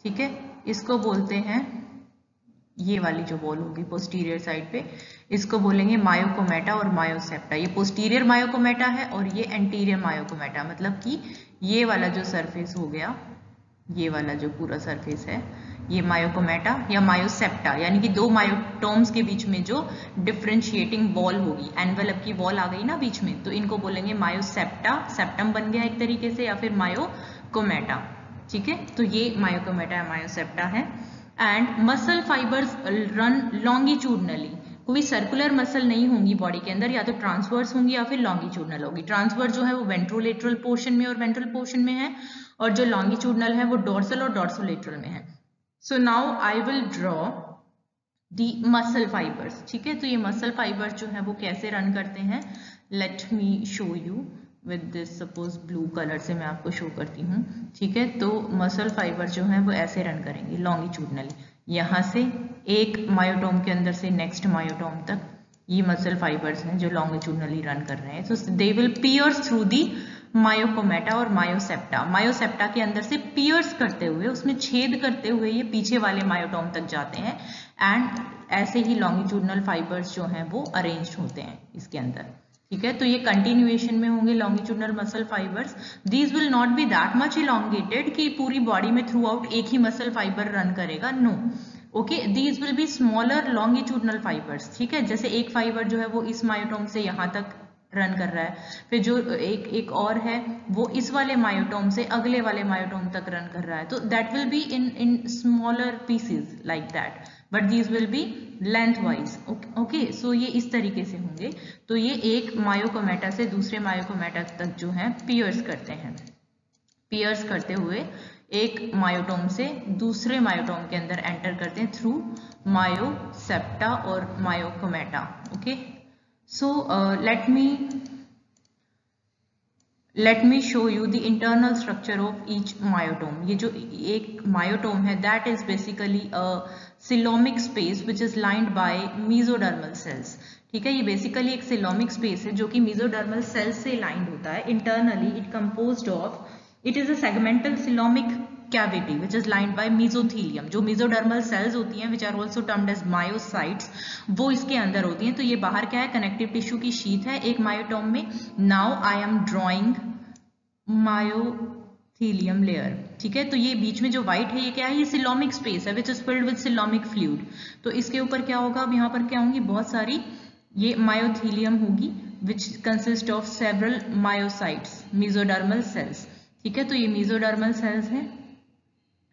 A: ठीक है, इसको बोलते हैं, ये वाली जो वॉल होगी पोस्टीरियर साइड पे, इसको बोलेंगे मायोकोमेटा और मायोसेप्टा। ये पोस्टीरियर मायोकोमेटा है और ये एंटीरियर मायोकोमेटा, मतलब कि ये वाला जो सरफेस हो गया, ये वाला जो पूरा सरफेस है ये मायोकोमेटा या मायोसेप्टा, यानी कि दो मायोटोम्स के बीच में जो डिफरेंशिएटिंग वॉल होगी, एनवेलप की वॉल आ गई ना बीच में, तो इनको बोलेंगे मायोसेप्टा, सेप्टम बन गया एक तरीके से, या फिर मायोकोमेटा। ठीक है, तो ये मायोकोमेटा या मायोसेप्टा है। And muscle fibres run longitudinally, कोई सर्कुलर मसल नहीं होंगी बॉडी के अंदर, या तो ट्रांसवर्स होंगी या फिर लॉन्गिट्यूडनल होगी। ट्रांसवर्स जो है वो वेंट्रोलेटरल पोर्शन में और वेंट्रल पोर्शन में है, और जो लॉन्गिट्यूडनल है वो डोर्सल और डोर्सोलेटरल में है। So now I will draw the muscle fibres. ठीक है, तो ये मसल फाइबर्स जो है वो कैसे रन करते हैं, late me show you with this, suppose blue colour से मैं आपको शो करती हूँ। ठीक है, तो मसल फाइबर जो है वो ऐसे रन करेंगे लॉन्गिट्यूडनली, यहाँ से एक मायोटोम के अंदर से नेक्स्ट मायोटोम तक, ये मसल फाइबर्स हैं जो लॉन्गिट्यूडनली रन कर रहे हैं। So they will pierce through the myocommata और मायोसेप्टा, मायोसेप्टा के अंदर से पियर्स करते हुए, उसमें छेद करते हुए ये पीछे वाले मायोटोम तक जाते हैं, एंड ऐसे ही लॉन्गिट्यूडनल फाइबर्स जो हैं वो अरेंज्ड होते हैं इसके अंदर। ठीक है, तो ये कंटिन्यूएशन में होंगे longitudinal muscle fibres. These will not be that much elongated कि पूरी बॉडी में थ्रू आउट एक ही मसल फाइबर रन करेगा, no. Okay, these will be smaller longitudinal fibres. ठीक है, जैसे एक फाइबर जो है वो इस मायोटोम से यहाँ तक रन कर रहा है, फिर जो एक और है वो इस वाले मायोटोम से अगले वाले मायोटोम तक रन कर रहा है, तो that will be in smaller pieces like that, but these will be lengthwise. Okay, so ये इस तरीके से होंगे। तो ये एक मायोकोमेटा से दूसरे मायोकोमेटा तक जो है पियर्स करते हैं, पियर्स करते हुए एक मायोटोम से दूसरे मायोटोम के अंदर एंटर करते हैं थ्रू मायोसेप्टा और myocommata. Okay, so let me show you the internal structure of each myotome। ये जो एक मायोटोम है that is basically a coelomic space which is lined by mesodermal cells। ठीक है, ये बेसिकली एक coelomic space है जो कि mesodermal cells से lined होता है। Internally it composed of, it is a segmental coelomic cavity which is lined by mesothelium। जो mesodermal cells होती हैं which are also termed as myocytes, वो इसके अंदर होती हैं। तो ये बाहर क्या है, कनेक्टिव टिश्यू की शीट है एक मायोटोम में। Now I am drawing myothelium layer. ठीक है, तो ये बीच में जो व्हाइट है ये क्या है, ये सिलोमिक स्पेस है which is filled with coelomic fluid. तो इसके ऊपर क्या होगा, अब यहाँ पर क्या होंगी, बहुत सारी ये मायोथीलियम होगी which consist of several myocytes, mesodermal cells. ठीक है, तो ये मेसोडर्मल सेल्स हैं,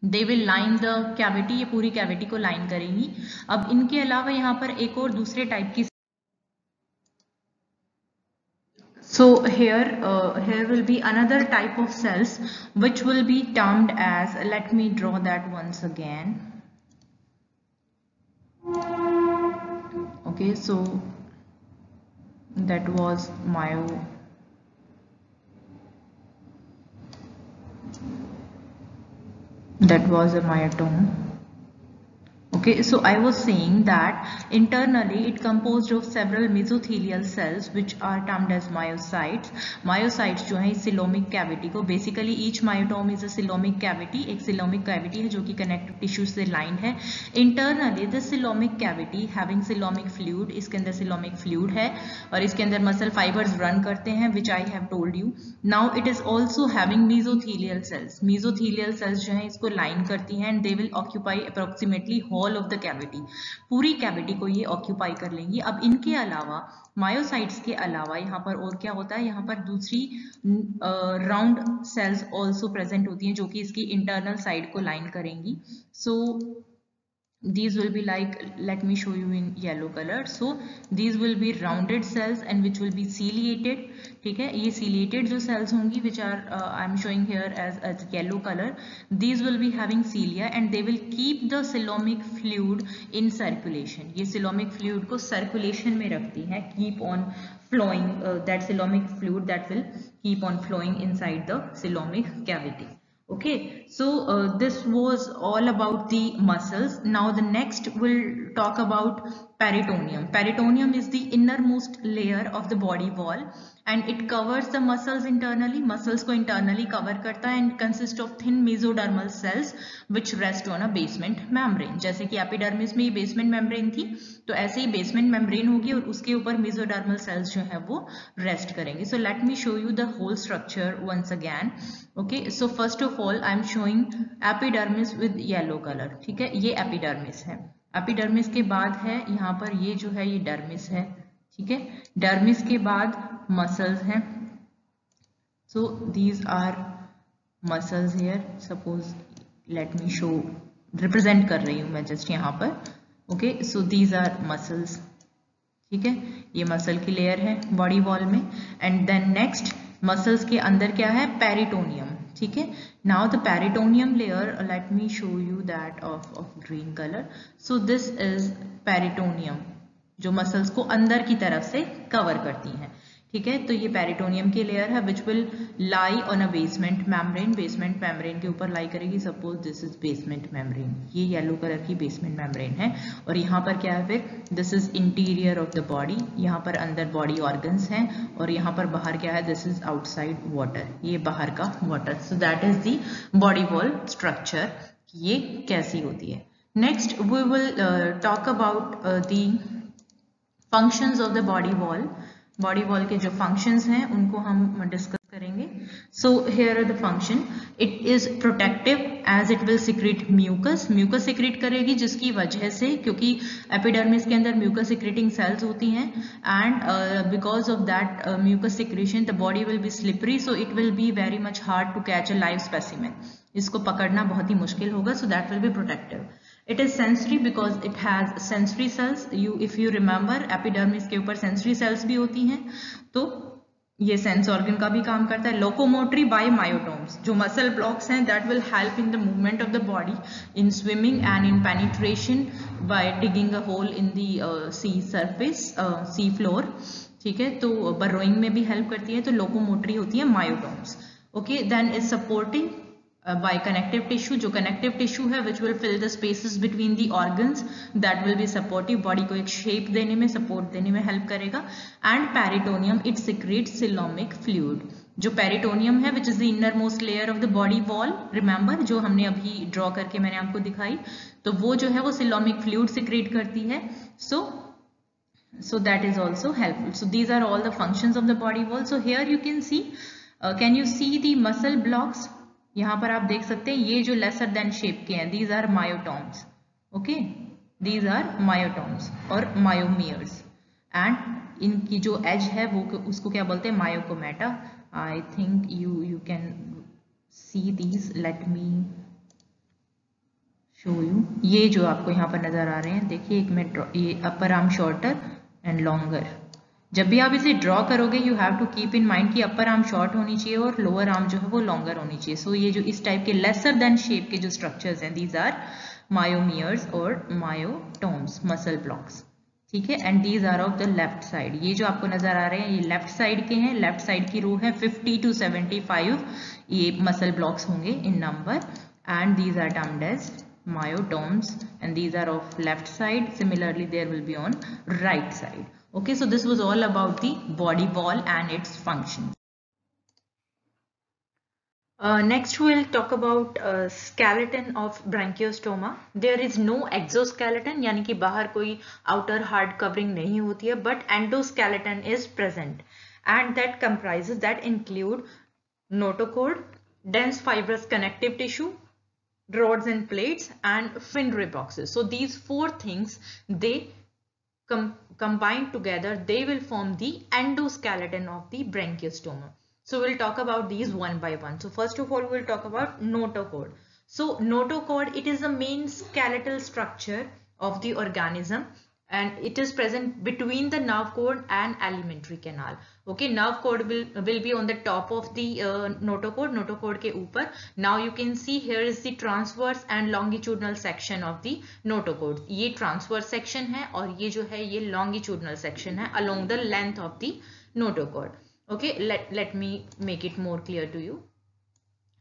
A: they will line the cavity, ये पूरी कैविटी को लाइन करेंगी। अब इनके अलावा यहाँ पर एक और दूसरे टाइप की So here will be another type of cells which will be termed as, let me draw that once again. Okay, so that was a myotome. Okay, so I was saying that internally it composed of several mesothelial cells which are termed as myocytes. Myocytes जो है coelomic cavity को, basically each myotome is a coelomic cavity, एक coelomic cavity है जो कि connective tissue से lined है. Internally this coelomic cavity having coelomic fluid, इसके अंदर coelomic fluid है और इसके अंदर muscle fibers run करते हैं, which I have told you. Now it is also having mesothelial cells. Mesothelial cells जो है इसको line करती हैं and they will occupy approximately whole of the cavity. पूरी कैविटी को ये ऑक्यूपाई कर लेंगी. अब इनके अलावा मायोसाइट्स के अलावा यहाँ पर और क्या होता है, यहाँ पर दूसरी राउंड सेल्स ऑल्सो प्रेजेंट होती हैं जो कि इसकी इंटरनल साइड को लाइन करेंगी. सो these will be like, let me show you in yellow color. So these will be rounded cells and which will be ciliated. ठीक है, ये ciliated जो cells होंगी which are I'm showing here as yellow color. These will be having cilia and they will keep the coelomic fluid in circulation. ये coelomic fluid को circulation में रखती हैं, keep on flowing, that coelomic fluid that will keep on flowing inside the coelomic cavity. Okay, so this was all about the muscles. Now the next we'll talk about peritoneum. Peritoneum is the innermost layer of the body wall and it covers the muscles internally. Muscles को internally cover करता है and consists of thin mesodermal cells which rest on a basement membrane. जैसे कि epidermis में ये basement membrane थी, तो ऐसे ही basement membrane होगी और उसके ऊपर mesodermal cells जो है वो rest करेंगे. So let me show you the whole structure once again. Okay, so first of all I am showing epidermis with yellow color. ठीक है, ये epidermis है. एपिडर्मिस के बाद है यहाँ पर ये जो है ये डर्मिस है. ठीक है, डर्मिस के बाद मसल्स हैं. सो these our muscles here. Suppose let me show, represent कर रही हूँ मैं जस्ट यहाँ पर. Okay, so these our muscles. ठीक है, ये मसल की लेयर है बॉडी वॉल में. एंड देन नेक्स्ट मसल्स के अंदर क्या है, पेरिटोनियम. ठीक है, now the peritoneum layer, let me show you that of green color. So this is peritoneum जो मसल्स को अंदर की तरफ से कवर करती हैं. ठीक है, तो ये पेरिटोनियम की लेयर है which will lie on a basement membrane. Basement membrane के ऊपर लाई करेगी. Suppose this is basement membrane, ये येलो कलर की बेसमेंट मेम्ब्रेन है. और यहाँ पर क्या है फिर, this is interior of the body. यहाँ पर अंदर बॉडी ऑर्गन्स हैं और यहाँ पर बाहर क्या है, दिस इज आउटसाइड वाटर, ये बाहर का water. So that is the body wall structure, ये कैसी होती है. Next we will talk about the functions of the body wall. Body wall के जो फंक्शंस हैं उनको हम डिस्कस करेंगे. So here are the function. It is protective as it will secrete mucus. Mucus secrete करेगी जिसकी वजह से, क्योंकि एपिडर्मिस के अंदर म्यूकस सिक्रेटिंग सेल्स होती हैं and because of that mucus secretion the body will be slippery. So it will be very much hard to catch a live specimen. इसको पकड़ना बहुत ही मुश्किल होगा. So that will be protective. It is sensory because it has sensory cells. If you remember, epidermis के ऊपर sensory cells भी होती हैं, तो ये सेंस ऑर्गन का भी काम करता है. लोकोमोटरी बाय मायोटोम्स, जो मसल ब्लॉक्स हैं that will help in the movement of the body in swimming and in penetration by digging a hole in the sea surface, sea floor. ठीक है, तो burrowing में भी हेल्प करती है. तो लोकोमोटरी होती है myotomes. Okay, then is supporting by connective tissue. जो connective tissue है which will fill the spaces between the organs, that will be supportive. body को एक shape देने में, support देने में help करेगा. and peritoneum, it secretes coelomic fluid. जो peritoneum है which is the innermost layer of the body wall, remember जो हमने अभी draw करके मैंने आपको दिखाई, तो वो जो है वो coelomic fluid secrete करती है. So that is also helpful. So these are all the functions of the body wall. So here you can see, can you see the muscle blocks? यहाँ पर आप देख सकते हैं ये जो लेसर देन शेप के हैं, these are myotomes. Okay, these are myotomes और मायोमियर्स. एंड इनकी जो एज है वो उसको क्या बोलते हैं, myocommata. I think you can see these. Let me show you. ये जो आपको यहाँ पर नजर आ रहे हैं, देखिए एक में ये upper arm shorter and longer, जब भी आप इसे ड्रॉ करोगे you have to keep in mind कि अपर आर्म शॉर्ट होनी चाहिए और लोअर आर्म जो है वो लॉन्गर होनी चाहिए. सो ये जो इस टाइप के लेसर देन शेप के जो स्ट्रक्चर्स हैं दीज आर मायोमियर्स और मायोटोम्स, मसल ब्लॉक्स. ठीक है. And these are of the left side. ये जो आपको नजर आ रहे हैं ये लेफ्ट साइड के हैं. लेफ्ट साइड की रो है 50 to 75 ये मसल ब्लॉक्स होंगे in number. And these are termed as myotomes and these are of left side. Similarly there will be on right side. Okay, so this was all about the body wall and its function. Next we'll talk about skeleton of branchiostoma. There is no exoskeleton, यानी कि बाहर कोई outer hard covering नहीं होती है, but endoskeleton is present and that include notochord, dense fibrous connective tissue, rods and plates and Fenway boxes. So these four things, they combined together, they will form the endoskeleton of the branchiostoma. So we'll talk about these one by one. So first of all, we'll talk about notochord. So notochord, it is the main skeletal structure of the organism and it is present between the nerve cord and alimentary canal. Okay, nerve cord will be on the top of the notochord ke upar. Now you can see here is the transverse and longitudinal section of the notochord. ये transverse section है और ये जो है ये longitudinal section है along the length of the notochord. Okay, let me make it more clear to you.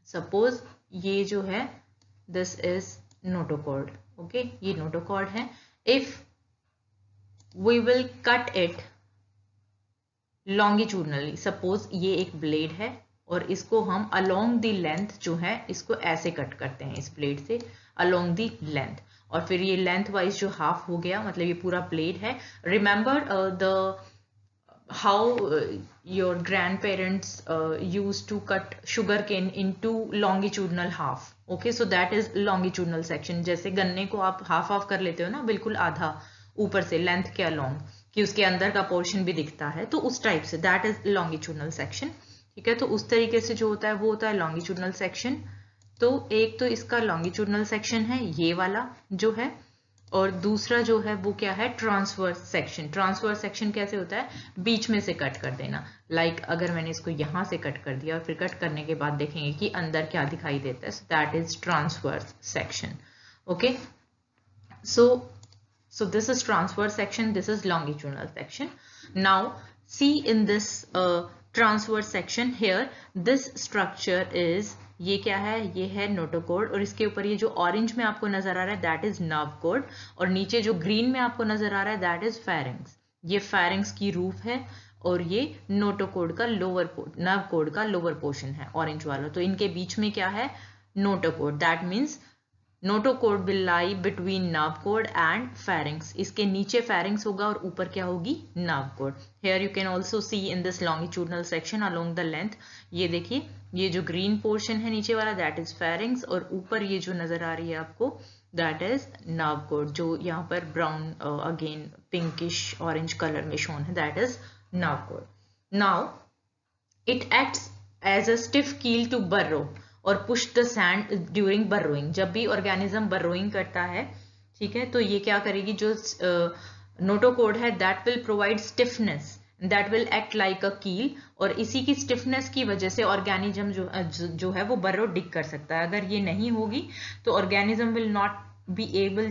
A: Suppose ये जो है this is notochord. Okay, ये notochord है. If we will cut it longitudinally, suppose ये एक ब्लेड है और इसको हम along the length जो है इसको ऐसे कट करते हैं इस ब्लेड से along the length और फिर ये लेंथ वाइज जो हाफ हो गया मतलब ये पूरा ब्लेड है. Remember the how your grandparents used to cut sugar cane into longitudinal half. Okay, so that is longitudinal section. जैसे गन्ने को आप हाफ हाफ कर लेते हो ना, बिल्कुल आधा ऊपर से लेंथ के अलोंग कि उसके अंदर का पोर्शन भी दिखता है, तो उस type say that is longitudinal section. ठीक है, तो उस तरीके से जो होता है वो होता है लॉन्गिट्यूडनल सेक्शन. तो एक तो इसका लॉन्गिट्यूडनल सेक्शन है ये वाला जो है और दूसरा जो है वो क्या है ट्रांसवर्स सेक्शन. ट्रांसवर्स सेक्शन कैसे होता है, बीच में से कट कर देना. लाइक अगर मैंने इसको यहाँ से कट कर दिया और फिर कट करने के बाद देखेंगे कि अंदर क्या दिखाई देता है. So that is transverse section. Okay, so this is transverse section, this is longitudinal section. Now see in this transverse section here, this structure is, ये क्या है, ये है नोटोकॉर्ड और इसके ऊपर ये जो ऑरेंज में आपको नजर आ रहा है दैट इज नर्व कॉर्ड और नीचे जो ग्रीन में आपको नजर आ रहा है दैट इज फेरिंग्स. ये फेरिंग्स की रूफ है और ये नोटोकॉर्ड का लोअर नर्व कॉर्ड का लोअर पोर्शन है ऑरेंज वाला. तो इनके बीच में क्या है, notochord. That means notochord will lie between nerve cord and pharynx. इसके नीचे फेरिंग्स होगा और ऊपर क्या होगी, nerve cord. Here you can also see in this longitudinal section along the length. ये देखिए ये जो ग्रीन पोर्शन है नीचे वाला दैट इज फेरिंग्स और ऊपर ये जो नजर आ रही है आपको दैट इज नर्व कॉर्ड, जो यहाँ पर brown again pinkish orange colour में शोन है, that is nerve cord. Now it acts as a stiff keel to burrow और push the sand during burrowing. जब भी ऑर्गेनिज्म बर्रोइंग करता है, ठीक है, तो ये क्या करेगी, जो नोटोकॉर्ड है that will provide stiffness, that will act like a कील और इसी की स्टिफनेस की वजह से ऑर्गेनिज्म जो है वो बर्रो डिग कर सकता है. अगर ये नहीं होगी तो organism will not be able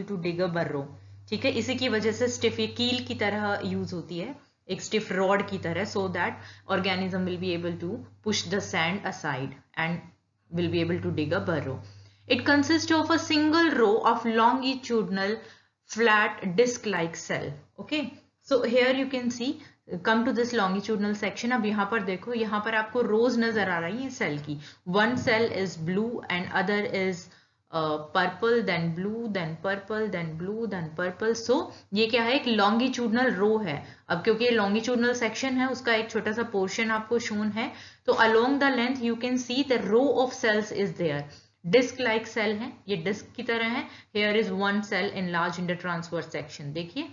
A: to dig a burrow. ठीक है, इसी की वजह से स्टिफ ये कील की तरह यूज होती है, एक स्टिफ रॉड की तरह, so that organism will be able to push the sand aside and will be able to dig a burrow. It consist of a single row of longitudinal flat disc like cell. Okay, so here you can see, come to this longitudinal section. अब यहाँ पर देखो, यहाँ पर आपको रोज नजर आ रही है सेल की. One cell is blue and other is purple, then blue, then purple, then blue, then purple. So ये क्या है, एक लॉन्गिट्यूडनल रो है. अब क्योंकि ये लॉन्गिट्यूडनल सेक्शन है उसका एक छोटा सा पोर्शन आपको शोन है, तो along the length you can see the row of cells is there. Disc like cell है, ये डिस्क की तरह है. Here is one cell in large in the transverse section. देखिए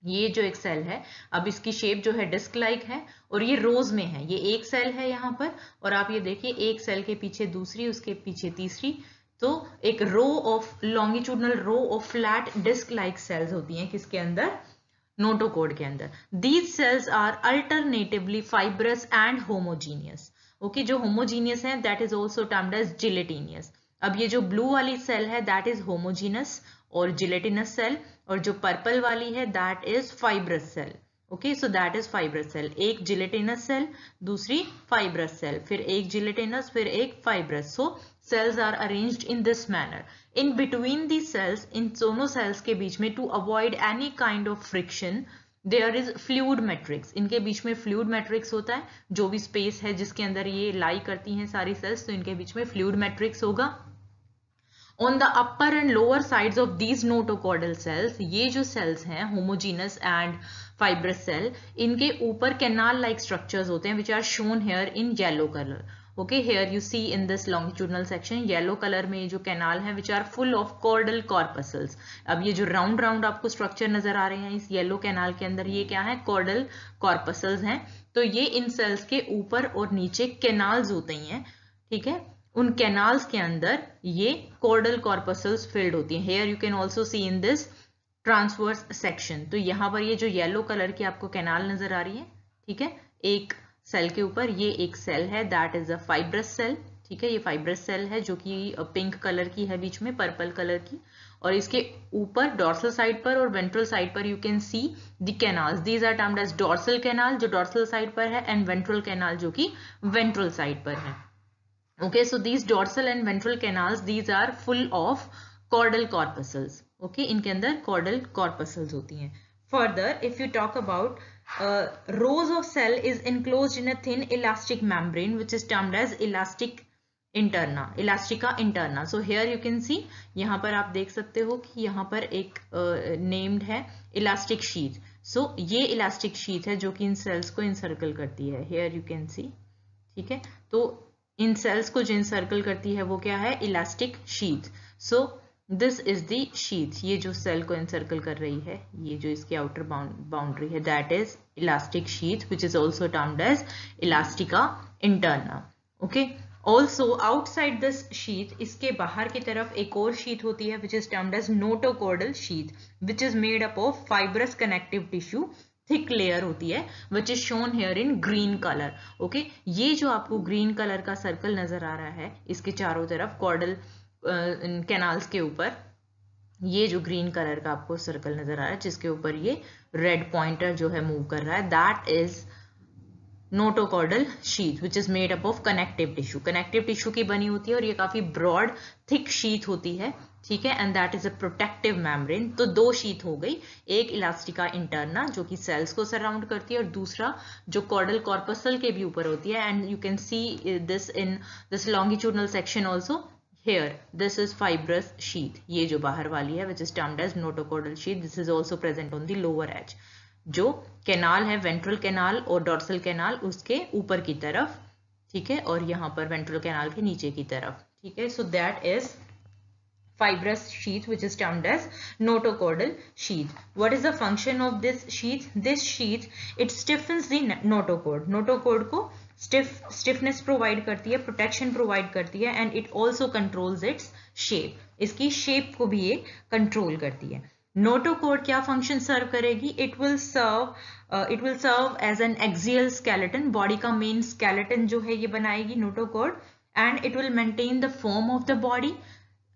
A: ये जो एक सेल है, अब इसकी शेप जो है डिस्क लाइक है और ये रोज में है. ये एक सेल है यहाँ पर और आप ये देखिए एक सेल के पीछे दूसरी, उसके पीछे तीसरी. तो एक row of longitudinal row of flat disc like cells होती हैं किसके अंदर, नोटोकॉर्ड के अंदर। These cells are alternatively fibrous and homogeneous. Okay, जो होमोजीनियस है that is also termed as gelatinous. अब ये जो ब्लू वाली सेल है दैट इज होमोजीनस और जिलेटिनस सेल, और जो पर्पल वाली है that is fibrous cell. Okay, so that is fibrous cell. एक जिलेटिनस सेल, दूसरी फाइब्रस सेल, फिर एक जिलेटिनस, फिर एक fibrous. So cells are arranged in this manner. In between these cells, इन दोनों cells के बीच में, to avoid any kind of friction, there is fluid matrix. इनके बीच में fluid matrix होता है, जो भी space है जिसके अंदर ये lie करती हैं सारी cells, तो इनके बीच में fluid matrix होगा। On the upper and lower sides of these notochordal cells, ये जो cells हैं homogeneous and fibrous cell, इनके ऊपर canal like structures होते हैं which are shown here in yellow color. Okay, here you see in this longitudinal section yellow color में जो canal है which are full of chordal corpuscles. अब ये जो round round आपको structure नजर आ रहे हैं इस yellow canal के अंदर, ये क्या है? chordal corpuscles हैं। तो ये इन cells के ऊपर और नीचे canals होते हैं, ठीक है? उन canals के अंदर ये chordal corpuscles filled होती हैं। Here you can also see in this transverse section. तो यहाँ पर ये जो yellow color की आपको canal नजर आ रही है, ठीक है, एक सेल के ऊपर, ये एक सेल है that is a fibrous cell, ठीक है, ये फाइब्रस सेल है जो कि पिंक कलर की है, बीच में पर्पल कलर की, और इसके ऊपर डॉर्सल साइड पर और वेंट्रल साइड पर you can see the canals. These are termed as dorsal canal जो डॉर्सल साइड पर है, एंड वेंट्रल कैनाल जो कि वेंट्रल साइड पर है। Okay, so these dorsal and ventral canals these are full of chordal corpuscles. Okay, इनके अंदर कॉर्डल कॉर्पसल्स होती हैं। Further, if you talk about rows of cell is enclosed in a thin elastic membrane which is termed as elastica interna. So here you can see, यहाँ पर आप देख सकते हो कि यहाँ पर एक named है elastic sheath. So ये elastic sheath है जो कि इन cells को encircle करती है। Here you can see, ठीक है, तो इन cells को जो encircle करती है वो क्या है? elastic sheath. So this is the sheath, ये जो सेल को एनसर्कल कर रही है, ये जो इसकी आउटर बाउंड्री है that is elastic sheath which is also termed as elastica interna. Okay, also outside this sheath, इसके बाहर की तरफ एक और शीथ होती है which is termed as notochordal sheath which is made up of fibrous connective tissue, thick layer होती है which is shown here in green colour. Okay, ये जो आपको ग्रीन कलर का सर्कल नजर आ रहा है इसके चारों तरफ कॉर्डल कैनाल्स के ऊपर, ये जो ग्रीन कलर का आपको सर्कल नजर आ रहा है जिसके ऊपर ये रेड पॉइंटर जो है मूव कर रहा है, that is notochordal sheath which is made up of connective tissue. Connective tissue की बनी होती है और ये काफी ब्रॉड थिक शीथ होती है, ठीक है, and that is a protective membrane. तो दो शीथ हो गई, एक इलास्टिका इंटरना जो कि सेल्स को सराउंड करती है और दूसरा जो कॉर्डल कॉर्पसल के भी ऊपर होती है, and you can see this in this longitudinal section also. Here, this is fibrous sheath. ये जो बाहर वाली है, which is termed as notochordal sheath. This is also present on the lower edge. जो कैनाल है, वेंट्रल कैनाल और डॉर्सल कैनाल उसके ऊपर की तरफ, ठीक है, और यहाँ पर वेंट्रल कैनाल के नीचे की तरफ, ठीक है. So that is fibrous sheath, which is termed as notochordal sheath. What is the function of this sheath? This sheath, it stiffens the notochord. Notochord को स्टिफनेस प्रोवाइड करती है, प्रोटेक्शन प्रोवाइड करती है, and it also controls its shape, इसकी शेप को भी ये कंट्रोल करती है। नोटोकॉर्ड क्या फंक्शन सर्व करेगी? It will serve as an axial skeleton, body का मेन स्केलेटन जो है ये बनाएगी notochord, and it will maintain the form of the body,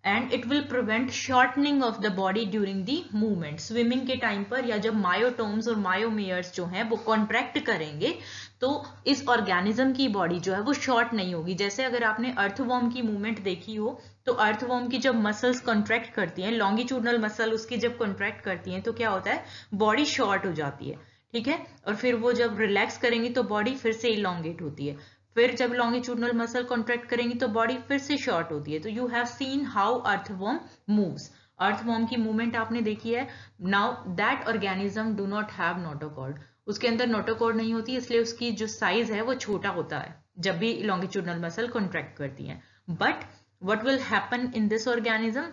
A: and it will prevent shortening of the body during the movement. Swimming के टाइम पर या जब मायोटोम्स और मायोमेयर्स जो हैं वो कॉन्ट्रैक्ट करेंगे तो इस ऑर्गेनिज्म की बॉडी जो है वो शॉर्ट नहीं होगी। जैसे अगर आपने अर्थवॉर्म की मूवमेंट देखी हो तो अर्थवॉर्म की जब मसल्स कॉन्ट्रैक्ट करती हैं, लॉन्गिट्यूडनल मसल उसकी जब कॉन्ट्रैक्ट करती हैं तो क्या होता है? बॉडी शॉर्ट हो जाती है, ठीक है, और फिर वो जब रिलैक्स करेंगी तो बॉडी फिर से इलॉन्गेट होती है, फिर जब लॉन्गिट्यूडनल मसल कॉन्ट्रैक्ट करेंगी तो बॉडी फिर से शॉर्ट होती है। तो you have seen how earthworm moves, earthworm की मूवमेंट आपने देखी है। Now that organism do not have notochord, उसके अंदर नोटोकॉर्ड नहीं होती, इसलिए उसकी जो साइज है वो छोटा होता है जब भी लॉन्गिट्यूडनल मसल कॉन्ट्रैक्ट करती हैं। But what will happen in this organism?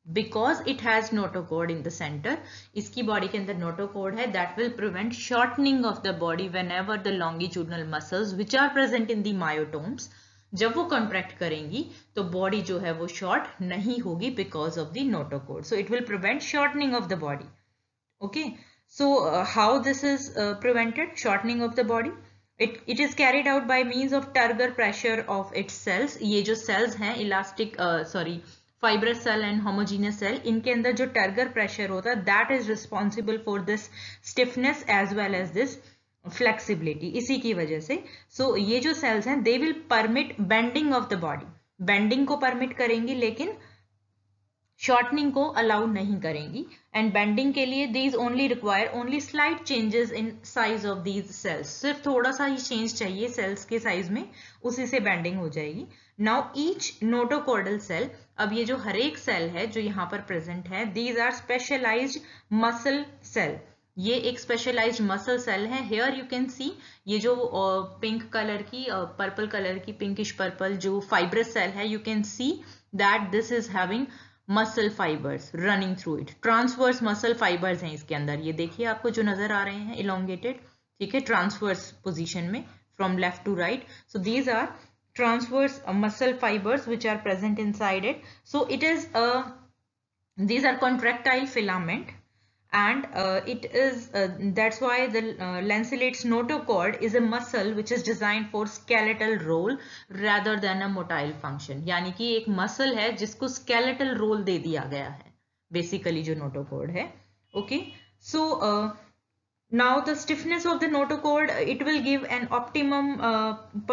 A: Because it has notochord in the centre, इसकी बॉडी के अंदर नोटोकॉर्ड है, that will prevent shortening of the body whenever the longitudinal muscles which are present in the myotomes, जब वो कॉन्ट्रैक्ट करेंगी तो बॉडी जो है वो शॉर्ट नहीं होगी because of the notochord. So it will prevent shortening of the body. Okay, So how this is prevented? Shortening of the body. It is carried out by means of turgor pressure of its cells. ये जो cells हैं elastic fibrous cell and homogeneous cell, इनके अंदर जो turgor pressure होता है that is responsible for this stiffness as well as this flexibility. इसी की वजह से so ये जो cells हैं they will permit bending of the body. Bending को permit करेंगी लेकिन शॉर्टनिंग को अलाउ नहीं करेंगी. एंड बेंडिंग के लिए these only require only slight changes in size of these sales. सिर्फ थोड़ा सा ही चेंज चाहिए सेल्स के साइज में, उसी से बेंडिंग हो जाएगी. नाउ ईच नोटोकॉर्डल सेल, अब ये जो हर एक सेल है जो यहाँ पर प्रेजेंट है, these are specialised muscle cell. ये एक स्पेशलाइज्ड मसल सेल है. हेयर यू कैन सी ये जो पिंक कलर की पर्पल कलर की पिंकिश पर्पल जो फाइब्रस सेल है, you can see that this is having muscle fibres running through it. Transverse muscle fibres हैं इसके अंदर. ये देखिए आपको जो नजर आ रहे हैं इलोंगेटेड, ठीक है, ट्रांसवर्स पोजीशन में from left to right. So these are transverse muscle fibres which are present inside it. So it is these are contractile filament, and it is that's why the lanceolate's notochord is a muscle which is designed for skeletal role rather than a motile function. यानी कि एक मसल है जिसको skeletal role दे दिया गया है बेसिकली जो notochord है. Okay, so now the stiffness of the notochord, it will give an optimum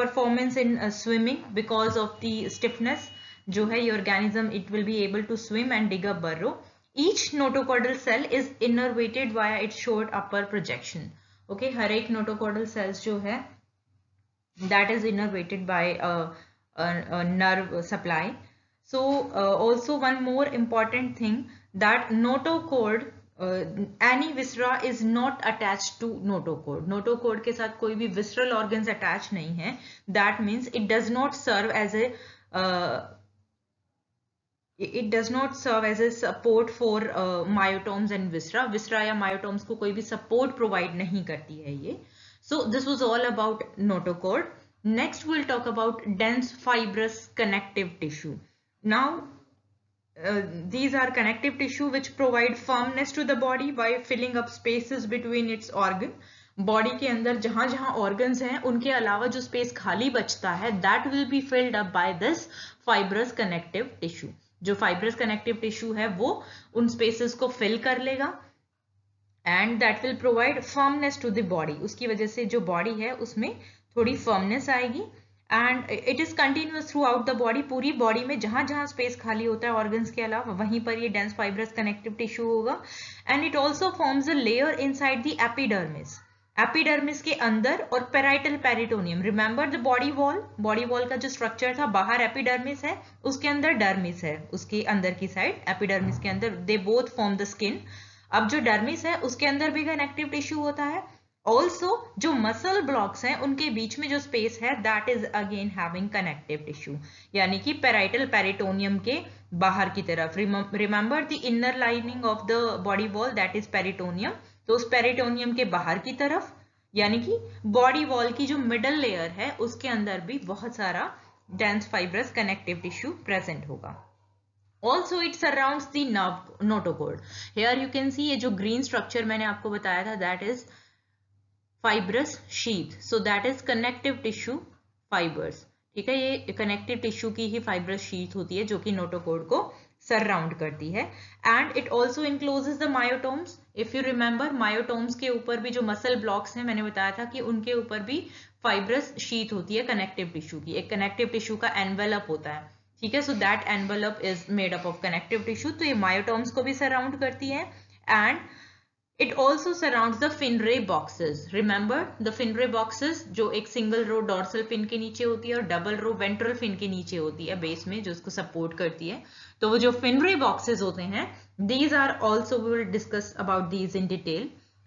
A: performance in swimming because of the stiffness जो है ये organism it will be able to swim and dig a burrow. Each notochordal cell is innervated via its short upper projection. Okay, हर एक notochordal cells जो है that is innervated by a nerve supply. So also one more important thing that notochord any viscera is not attached to notochord. Notochord के साथ कोई भी visceral organs attached नहीं है. That means it does not serve as a support for myotomes and viscera. Viscera या myotomes को कोई भी support provide नहीं करती है ये. So this was all about notochord. Next we'll talk about dense fibrous connective tissue. Now these are connective tissue which provide firmness to the body by filling up spaces between its organ. Body के अंदर जहां जहां ऑर्गन्स हैं उनके अलावा जो स्पेस खाली बचता है that will be filled up by this fibrous connective tissue. जो फाइब्रस कनेक्टिव टिश्यू है वो उन स्पेसेस को फिल कर लेगा and that will provide firmness to the body. उसकी वजह से जो बॉडी है उसमें थोड़ी फर्मनेस आएगी and it is continuous through out the body. पूरी बॉडी में जहां जहां स्पेस खाली होता है ऑर्गन्स के अलावा वहीं पर ये डेंस फाइब्रस कनेक्टिव टिश्यू होगा. And it also forms a layer inside the epidermis. Epidermis के अंदर और parietal peritoneum. Remember the body wall. Body wall का जो स्ट्रक्चर था बाहर एपिडर्मिस है, उसके अंदर डर्मिस है, उसके अंदर की साइड एपिडर्मिस के अंदर they both form the skin. अब जो डर्मिस है उसके अंदर भी कनेक्टिव टिश्यू होता है. ऑल्सो जो मसल ब्लॉक्स हैं उनके बीच में जो स्पेस है that is again having connective tissue. यानी कि पेराइटल पेरिटोनियम के बाहर की तरफ. Remember the inner lining of the body wall that is peritoneum. तो उस पेरिटोनियम के बाहर की तरफ यानी कि बॉडी वॉल की जो मिडल लेयर है उसके अंदर भी बहुत सारा dense fibrous connective tissue present होगा. Also it surrounds the nerve notochord. Here you can see ये जो ग्रीन स्ट्रक्चर मैंने आपको बताया था that is fibrous sheath. So that is connective tissue fibres. ठीक है, ये कनेक्टिव टिश्यू की ही फाइब्रस शीथ होती है जो कि नोटोकॉर्ड को सराउंड करती है. And it also encloses the myotomes. If you remember myotomes के ऊपर भी जो मसल ब्लॉक्स हैं मैंने बताया था कि उनके ऊपर भी फाइब्रस शीथ होती है कनेक्टिव टिश्यू की. एक कनेक्टिव टिश्यू का एनवेलप होता है. ठीक है, so that envelope is made up of connective tissue. तो ये मायोटोम्स को भी सराउंड करती है. And it also surrounds the Finray boxes. Remember the Finray boxes जो एक सिंगल रो डॉर्सल फिन के नीचे होती है और डबल रो वेंट्रल फिन के नीचे होती है बेस में जो उसको सपोर्ट करती है. तो वो जो Finray boxes होते हैं these are also we will discuss about these in detail.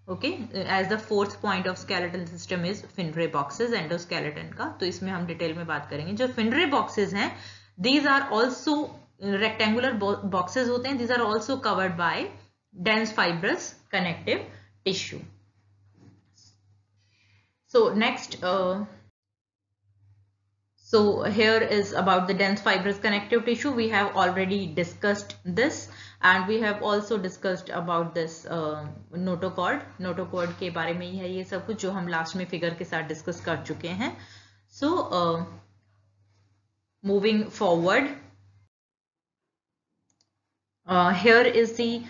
A: Okay, as the fourth point of skeletal system is Finray boxes endoskeleton का. तो इसमें हम डिटेल में बात करेंगे. जो Finray boxes हैं these are also rectangular boxes होते हैं. These are also covered by dense fibrous connective tissue. So next So here is about the dense fibrous connective tissue. We have already discussed this, and we have also discussed about this notochord. Notochord के बारे में ही है ये सब कुछ जो हम लास्ट में फिगर के साथ डिस्कस कर चुके हैं. So moving forward, here is the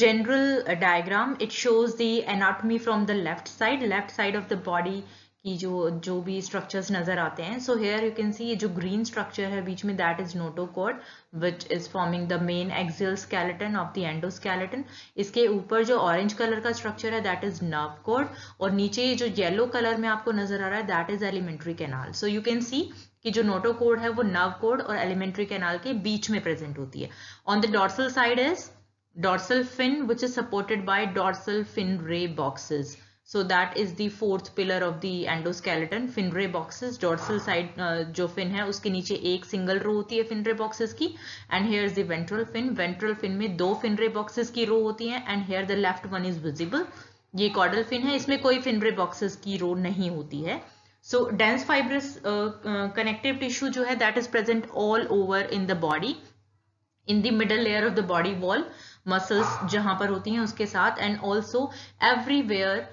A: general diagram. It shows the anatomy from the left side of the body की जो भी structures नजर आते हैं. So here you can see ये जो green structure है बीच में, that is notochord, which is forming the main axial skeleton of the endoskeleton. इसके ऊपर जो orange color का structure है that is nerve cord, और नीचे ये जो yellow color में आपको नजर आ रहा है that is alimentary canal. So you can see कि जो नोटोकोड है वो नर्व कोड और एलिमेंट्री कैनाल के बीच में प्रेजेंट होती है. On the dorsal side is dorsal fin which is supported by dorsal fin ray boxes. So that is the fourth pillar of the endoskeleton, fin ray boxes. Dorsal side जो फिन है उसके नीचे एक सिंगल रो होती है फिन रे बॉक्सेस की. And here is the ventral fin. Ventral fin में दो फिन रे बॉक्सेस की रो होती है. And here the left one is visible. ये कॉर्डल फिन है, इसमें कोई फिन रे बॉक्सेस की रो नहीं होती है. So dense fibrous connective tissue जो है that is present all over in the body, in the middle layer of the body wall, muscles जहाँ पर होती हैं उसके साथ, and also everywhere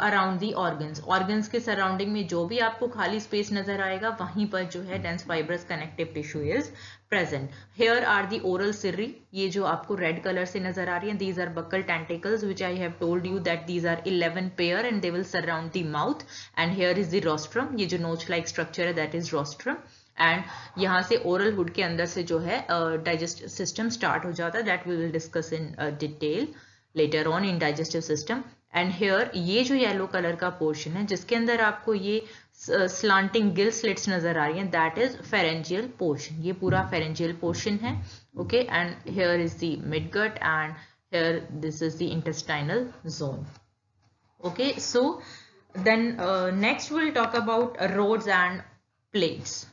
A: around the organs के surrounding में जो भी आपको खाली space नजर आएगा वहीं पर जो है dense fibrous connective tissue is present. Here are the oral cirri. ये जो आपको red color से नजर आ रही हैं, these are buccal tentacles which I have told you that these are 11 pair and they will surround the mouth. And here is the rostrum. ये जो notch like structure है that is rostrum. And यहाँ से oral hood के अंदर से जो है digestive system start हो जाता है, that we will discuss in detail later on in digestive system. And here ये जो yellow color का portion है जिसके अंदर आपको ये slanting gill slits नजर आ रही हैं, that is pharyngeal portion. ये पूरा pharyngeal portion है. Okay, and here is the midgut and here this is the intestinal zone. Okay, so then next we'll talk about rods and plates.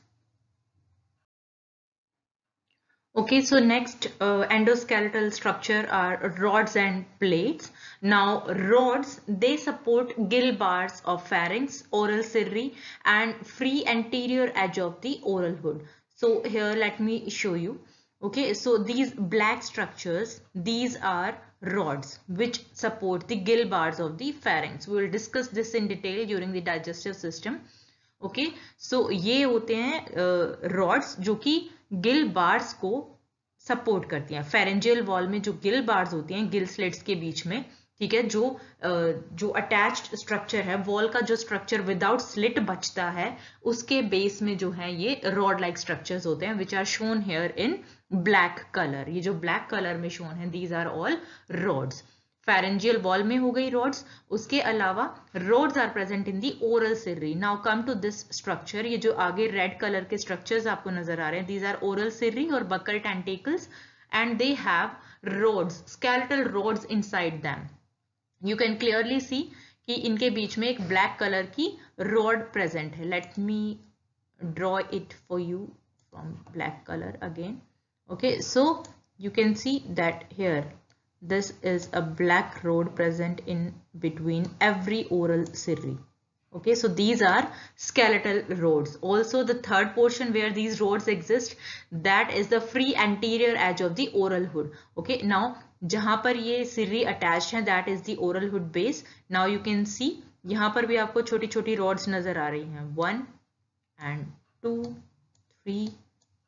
A: Okay, so next endoskeletal structure are rods and plates. Now rods, they support gill bars of pharynx, oral cirri and free anterior edge of the oral hood. So here let me show you. Okay, so these black structures, these are rods which support the gill bars of the pharynx. We will discuss this in detail during the digestive system. Okay, so ये होते हैं रॉड्स जो कि गिल बार्स को सपोर्ट करती हैं. फेरेंजियल वॉल में जो गिल बार्स होती हैं गिल स्लिट्स के बीच में, ठीक है, जो अटैच्ड स्ट्रक्चर है, वॉल का जो स्ट्रक्चर विदाउट स्लिट बचता है उसके बेस में जो है ये रॉड लाइक स्ट्रक्चर्स होते हैं which are shown here in black colour. ये जो ब्लैक कलर में शोन है these are all rods. Pharyngeal wall में हो गई rods. उसके अलावा rods are present in the oral cirri. Now come to this structure. ये जो आगे red color के structures आपको नजर आ रहे हैं, these are oral cirri और buccal tentacles and they have rods, skeletal rods inside them. You can clearly see कि इनके बीच में एक black color की rod present है. Let me draw it for you from black color again. Okay, so you can see that here this is a black rod present in between every oral cirri. Okay, so these are skeletal rods. Also the third portion where these rods exist, that is the free anterior edge of the oral hood. Okay, now जहां पर ये cirri attached है that is the oral hood base. Now you can see यहाँ पर भी आपको छोटी छोटी rods नजर आ रही हैं, 1 and 2 3.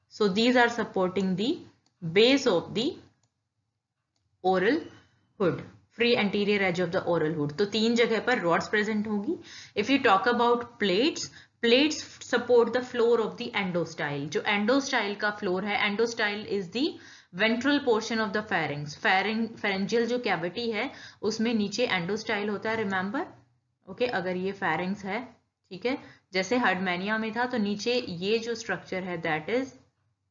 A: So these are supporting the base of the oral hood, free anterior edge of the oral hood. तो तीन जगह पर rods present होगी. If you talk about plates, plates support the floor of the endostyle. जो endostyle का floor है, endostyle is the ventral portion of the pharynx. Pharyngeal जो cavity है उसमें नीचे endostyle होता है, remember? Okay, अगर ये pharynx है, ठीक है, जैसे हर्डमैनिया में था तो नीचे ये जो structure है that is,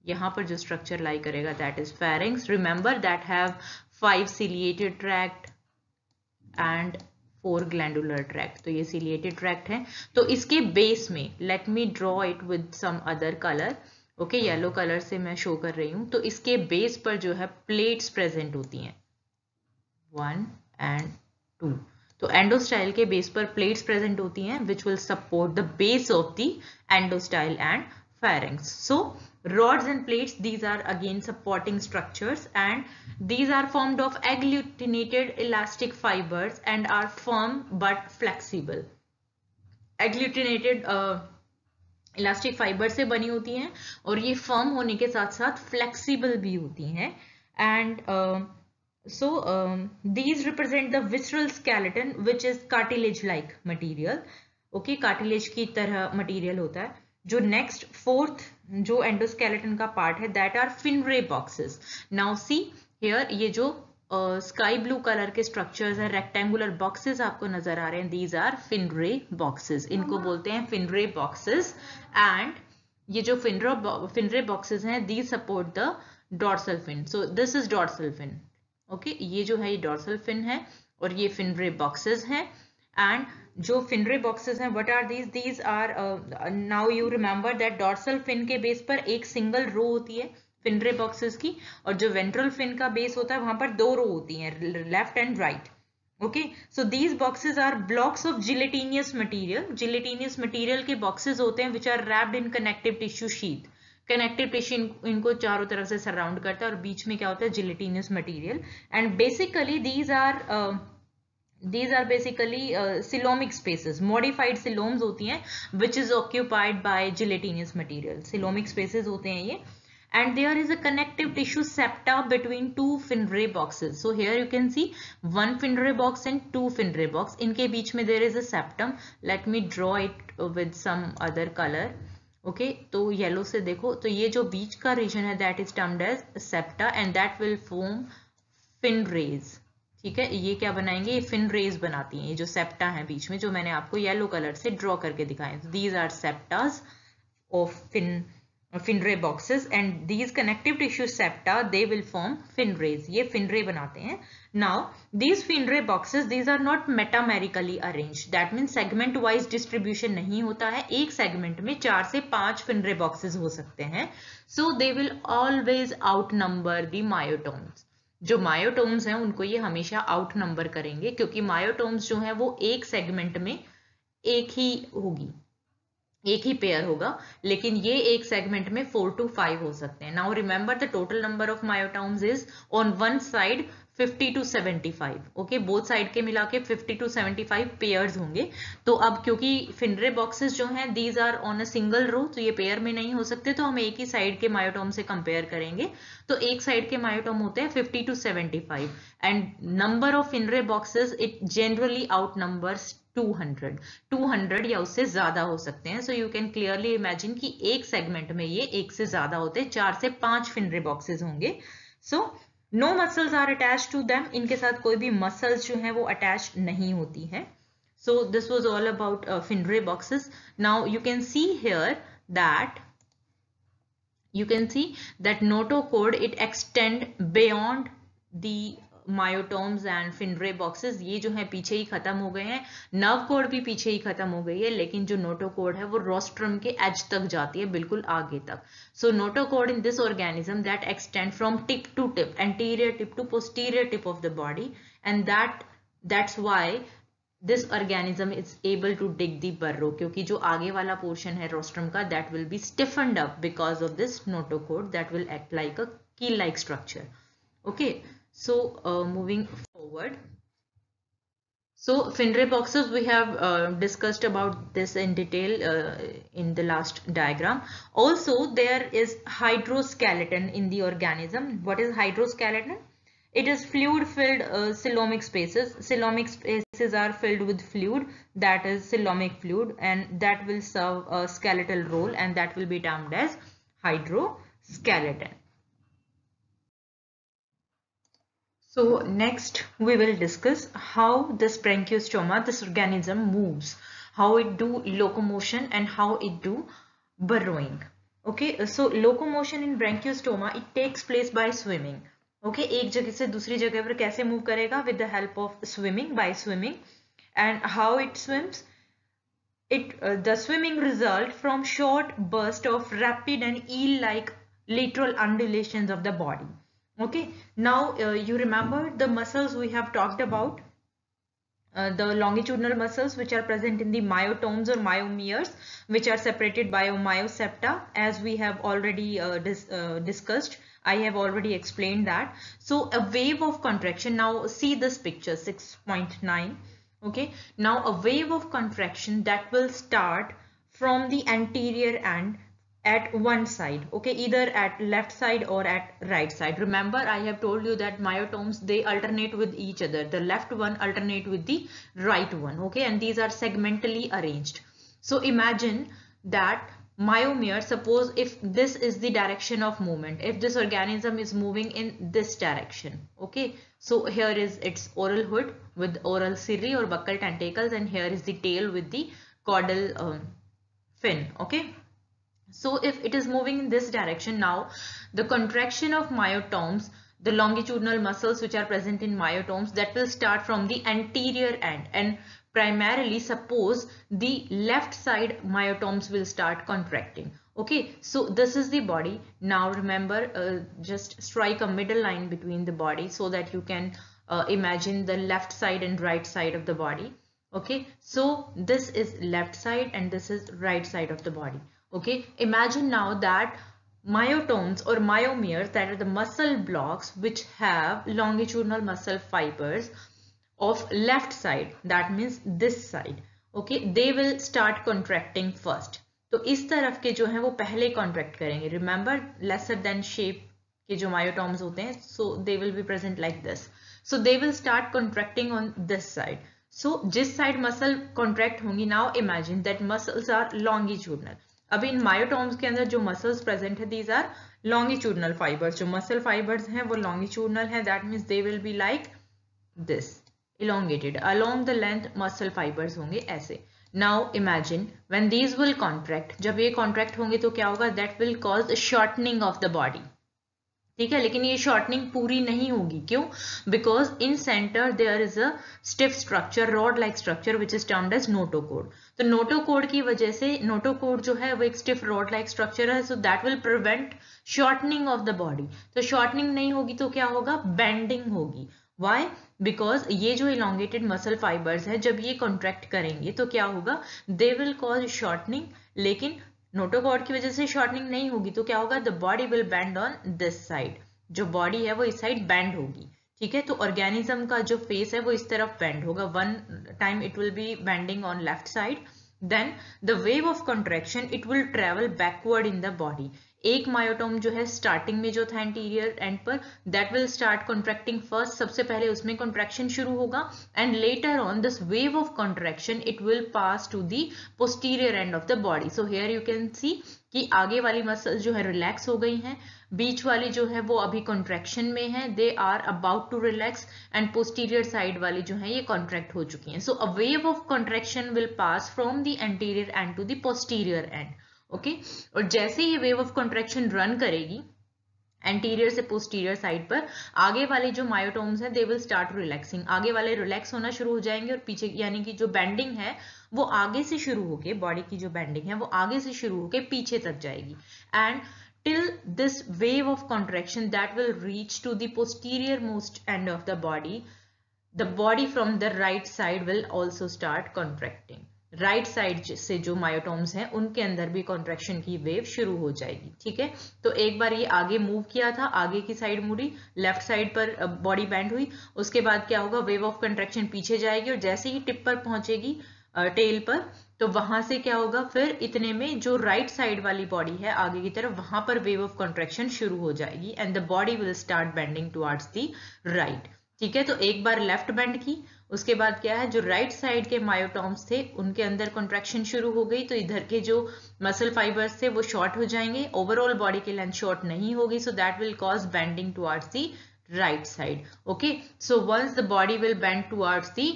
A: यहाँ पर जो structure lie करेगा that is pharynx. Remember that have 5 ciliated tract and 4 glandular tract. तो ये ciliated tract है. तो इसके बेस में let me draw it with some other color. Okay, yellow colour से मैं शो कर रही हूँ. तो इसके बेस पर जो है प्लेट्स प्रेजेंट होती हैं 1 and 2. तो एंडोस्टाइल के बेस पर प्लेट्स प्रेजेंट होती हैं which will support the base of the endostyle and pharynx. So rods and plates, these are again supporting structures, and these are formed of agglutinated elastic fibers and are firm but flexible. Agglutinated elastic fibre से बनी होती हैं और ये फर्म होने के साथ साथ फ्लेक्सिबल भी होती हैं. And so these represent the visceral skeleton which is cartilage like material. Okay, cartilage की तरह material होता है. जो next fourth जो endoskeleton का part है that are Finray boxes. Now see here ये जो स्काई ब्लू कलर के स्ट्रक्चर्स हैं, रेक्टेंगुलर बॉक्सेस आपको नजर आ रहे हैं, दीज आर फिनरे बॉक्सेस. इनको बोलते हैं फिनरे बॉक्सेस. एंड ये जो फिनरे बॉक्सेस हैं these support the dorsal fin. So this is dorsal fin. Okay, ये जो है ये डॉर्सल फिन है और ये फिनरे बॉक्सेस हैं. एंड जो फिनरे बॉक्सेस हैं what are these? These are, now you remember that dorsal fin के बेस पर एक सिंगल रो होती है फिनरे बॉक्सेस की, और जो वेंट्रल फिन का बेस होता है वहां पर दो रो होती हैं, left and right. Okay, so these boxes are blocks of gelatinous material. Gelatinous material के बॉक्सेस होते हैं which are wrapped in connective tissue sheath. Connective tissue इनको चारों तरफ से सराउंड करता है और बीच में क्या होता है? Gelatinous material. And basically these are basically coelomic spaces, modified coeloms होती हैं which is occupied by gelatinous material. coelomic spaces होते हैं ये. And there is a connective tissue septa between two Finray boxes. So here you can see one Finray box and two Finray box. इनके बीच में there is a septum. Let me draw it with some other color. Okay, तो yellow से देखो तो ये जो बीच का region है that is termed as septa and that will form Finrays. ठीक है, ये क्या बनाएंगे? ये Finrays बनाती हैं. ये जो septa है बीच में जो मैंने आपको yellow color से draw करके दिखाए. These are septas of Finray boxes and these connective tissue septa they will form Finrays. ये Finray बनाते हैं. Now these Finray boxes these are not metamerically arranged. That means segment wise distribution नहीं होता है. एक segment में 4 से 5 Finray boxes हो सकते हैं. So they will always outnumber the myotomes. जो मायोटोम्स हैं उनको ये हमेशा आउट नंबर करेंगे क्योंकि मायोटोम्स जो है वो एक सेगमेंट में एक ही होगी, एक ही पेयर होगा, लेकिन ये एक सेगमेंट में 4 to 5 हो सकते हैं. Now remember the total number of myotomes is on one side 50 to 75. Okay, both side के मिला के 50 to 75 पेयर्स होंगे. तो अब क्योंकि फिनरे बॉक्सेस जो हैं these are on a single row, तो ये पेयर में नहीं हो सकते, तो हम एक ही साइड के मायोटोम से कंपेयर करेंगे. तो एक साइड के मायोटोम होते हैं 50 to 75 and number of fin ray boxes it generally outnumbers 200 या उससे ज्यादा हो सकते हैं. So you can clearly imagine कि एक सेगमेंट में ये एक से ज्यादा होते हैं, 4 से 5 फिनरे बॉक्सेस होंगे. So no muscles are attach to them. इनके साथ कोई भी मसल्स जो है वो अटैच नहीं होती है. So this was all about fin ray boxes. Now you can see here that notochord it extend beyond the myotomes and fin ray boxes. ये जो है पीछे ही खत्म हो गए हैं. नर्व कोड भी पीछे ही खत्म हो गई है, लेकिन जो नोटोकोड है वो रोस्ट्रम के एज तक जाती है, बिल्कुल आगे तक. So notochord in this organism that extend from tip to tip, anterior tip to posterior tip of the body, and that's why this organism is able to dig the burrow, क्योंकि जो आगे वाला पोर्शन है रोस्ट्रम का that will be stiffened up because of this notochord that will act like a keel like structure. Okay, so moving forward, so Finray boxes we have discussed about this in detail in the last diagram. Also there is hydroskeleton in the organism. What is hydroskeleton? It is fluid filled coelomic spaces. Coelomic spaces are filled with fluid, that is coelomic fluid, and that will serve a skeletal role, and that will be termed as hydroskeleton. So next we will discuss how this branchiostoma, this organism moves, how it do locomotion and how it do burrowing. Okay, so locomotion in branchiostoma it takes place by swimming. Okay, एक जगह से दूसरी जगह पर कैसे move करेगा? With the help of swimming, by swimming. And how it swims? The swimming result from short burst of rapid and eel-like lateral undulations of the body. Okay, now you remember the muscles we have talked about. the longitudinal muscles which are present in the myotomes or myomeres, which are separated by a myosepta, as we have already discussed. I have already explained that. So a wave of contraction, now see this picture 6.9. okay, now a wave of contraction that will start from the anterior end at one side, okay, either at left side or at right side. Remember, I have told you that myotomes, they alternate with each other. The left one alternate with the right one, okay, and these are segmentally arranged. So imagine that myomere, suppose if this is the direction of movement, if this organism is moving in this direction, okay, so here is its oral hood with oral cirri or buccal tentacles, and here is the tail with the caudal fin, okay. So if it is moving in this direction, now the contraction of myotomes, the longitudinal muscles which are present in myotomes, that will start from the anterior end, and primarily suppose the left side myotomes will start contracting. Okay, so this is the body. Now remember, just strike a middle line between the body so that you can imagine the left side and right side of the body. Okay, so this is left side and this is right side of the body. Okay, imagine now that myotomes or myomeres, that are the muscle blocks which have longitudinal muscle fibers of left side, that means this side, okay, they will start contracting first. तो इस तरफ के जो है वो पहले कॉन्ट्रैक्ट करेंगे. रिमेंबर, लेसर देन शेप के जो मायोटॉम्स होते हैं, so they will be present like this. So they will start contracting on this side. So जिस साइड मसल कॉन्ट्रैक्ट होंगी, now imagine that muscles are longitudinal. अभी इन मायोटॉम्स के अंदर जो मसल्स प्रेजेंट है, दीज आर लॉन्गिट्यूडनल फाइबर्स. जो मसल फाइबर्स हैं वो लॉन्गिट्यूडनल है, that means they will be like this, elongated along the length. Muscle fibres होंगे ऐसे. Now imagine when these will contract, जब ये कॉन्ट्रैक्ट होंगे तो क्या होगा, that will cause shortening of the body. ठीक है, लेकिन ये शॉर्टनिंग पूरी नहीं होगी. क्यों? Because in centre there is a stiff structure, rod like structure which is termed as notochord. तो नोटोकोड की वजह से, नोटोकोड जो है वो एक स्टिफ रॉड लाइक स्ट्रक्चर है, so that will prevent shortening of the body. तो शॉर्टनिंग नहीं होगी तो क्या होगा, बेंडिंग होगी. वाई? बिकॉज ये जो इलोंगेटेड मसल फाइबर्स है, जब ये कॉन्ट्रैक्ट करेंगे तो क्या होगा, दे विल कॉज शॉर्टनिंग. लेकिन नोटोकॉर्ड की वजह से शॉर्टनिंग नहीं होगी तो क्या होगा, the body will bend on this side. जो बॉडी है वो इस साइड बेंड होगी. ठीक है, तो ऑर्गेनिज्म का जो फेस है वो इस तरफ बेंड होगा. One time it will be bending on left side, then the wave of contraction it will travel backward in the body. एक मायोटोम जो है स्टार्टिंग में जो था एंटीरियर एंड पर, that will start contracting first. सबसे पहले उसमें कॉन्ट्रैक्शन शुरू होगा, and later on this wave of contraction it will pass to the posterior end of the body. So here you can see कि आगे वाली मसल्स जो है रिलैक्स हो गई हैं, बीच वाली जो है वो अभी कॉन्ट्रैक्शन में है, they are about to relax, and posterior side वाली जो है ये कॉन्ट्रैक्ट हो चुकी हैं. So a wave of contraction will pass from the anterior end to the posterior end. Okay, और जैसे ये वेव ऑफ कॉन्ट्रैक्शन रन करेगी एंटीरियर से पोस्टीरियर साइड पर, आगे वाले जो मायोटोम्स हैं दे विल स्टार्ट रिलैक्सिंग. आगे वाले रिलैक्स होना शुरू हो जाएंगे, और पीछे यानी कि जो बेंडिंग है वो आगे से शुरू होके, बॉडी की जो बेंडिंग है वो आगे से शुरू होके पीछे तक जाएगी. And till this wave of contraction that will reach to the posterior most end of the body from the right side will also start contracting. Right side से जो मायोटोम्स हैं उनके अंदर भी कॉन्ट्रैक्शन की वेव शुरू हो जाएगी. ठीक है, तो एक बार ये आगे मूव किया था, आगे की साइड मुड़ी, लेफ्ट साइड पर बॉडी बैंड हुई, उसके बाद क्या होगा, वेव ऑफ कॉन्ट्रैक्शन पीछे जाएगी, और जैसे ही टिप पर पहुंचेगी टेल पर, तो वहां से क्या होगा, फिर इतने में जो राइट साइड वाली बॉडी है आगे की तरफ, वहां पर वेव ऑफ कॉन्ट्रैक्शन शुरू हो जाएगी, and the body will start bending towards the right. ठीक है, तो एक बार लेफ्ट बेंड की, उसके बाद क्या है, जो राइट साइड के मायोटोम्स थे उनके अंदर कॉन्ट्रैक्शन शुरू हो गई, तो इधर के जो मसल फाइबर्स थे वो शॉर्ट हो जाएंगे, ओवरऑल बॉडी की लेंथ शॉर्ट नहीं होगी, so that will cause bending towards the right side. Okay, so once the body will bend towards the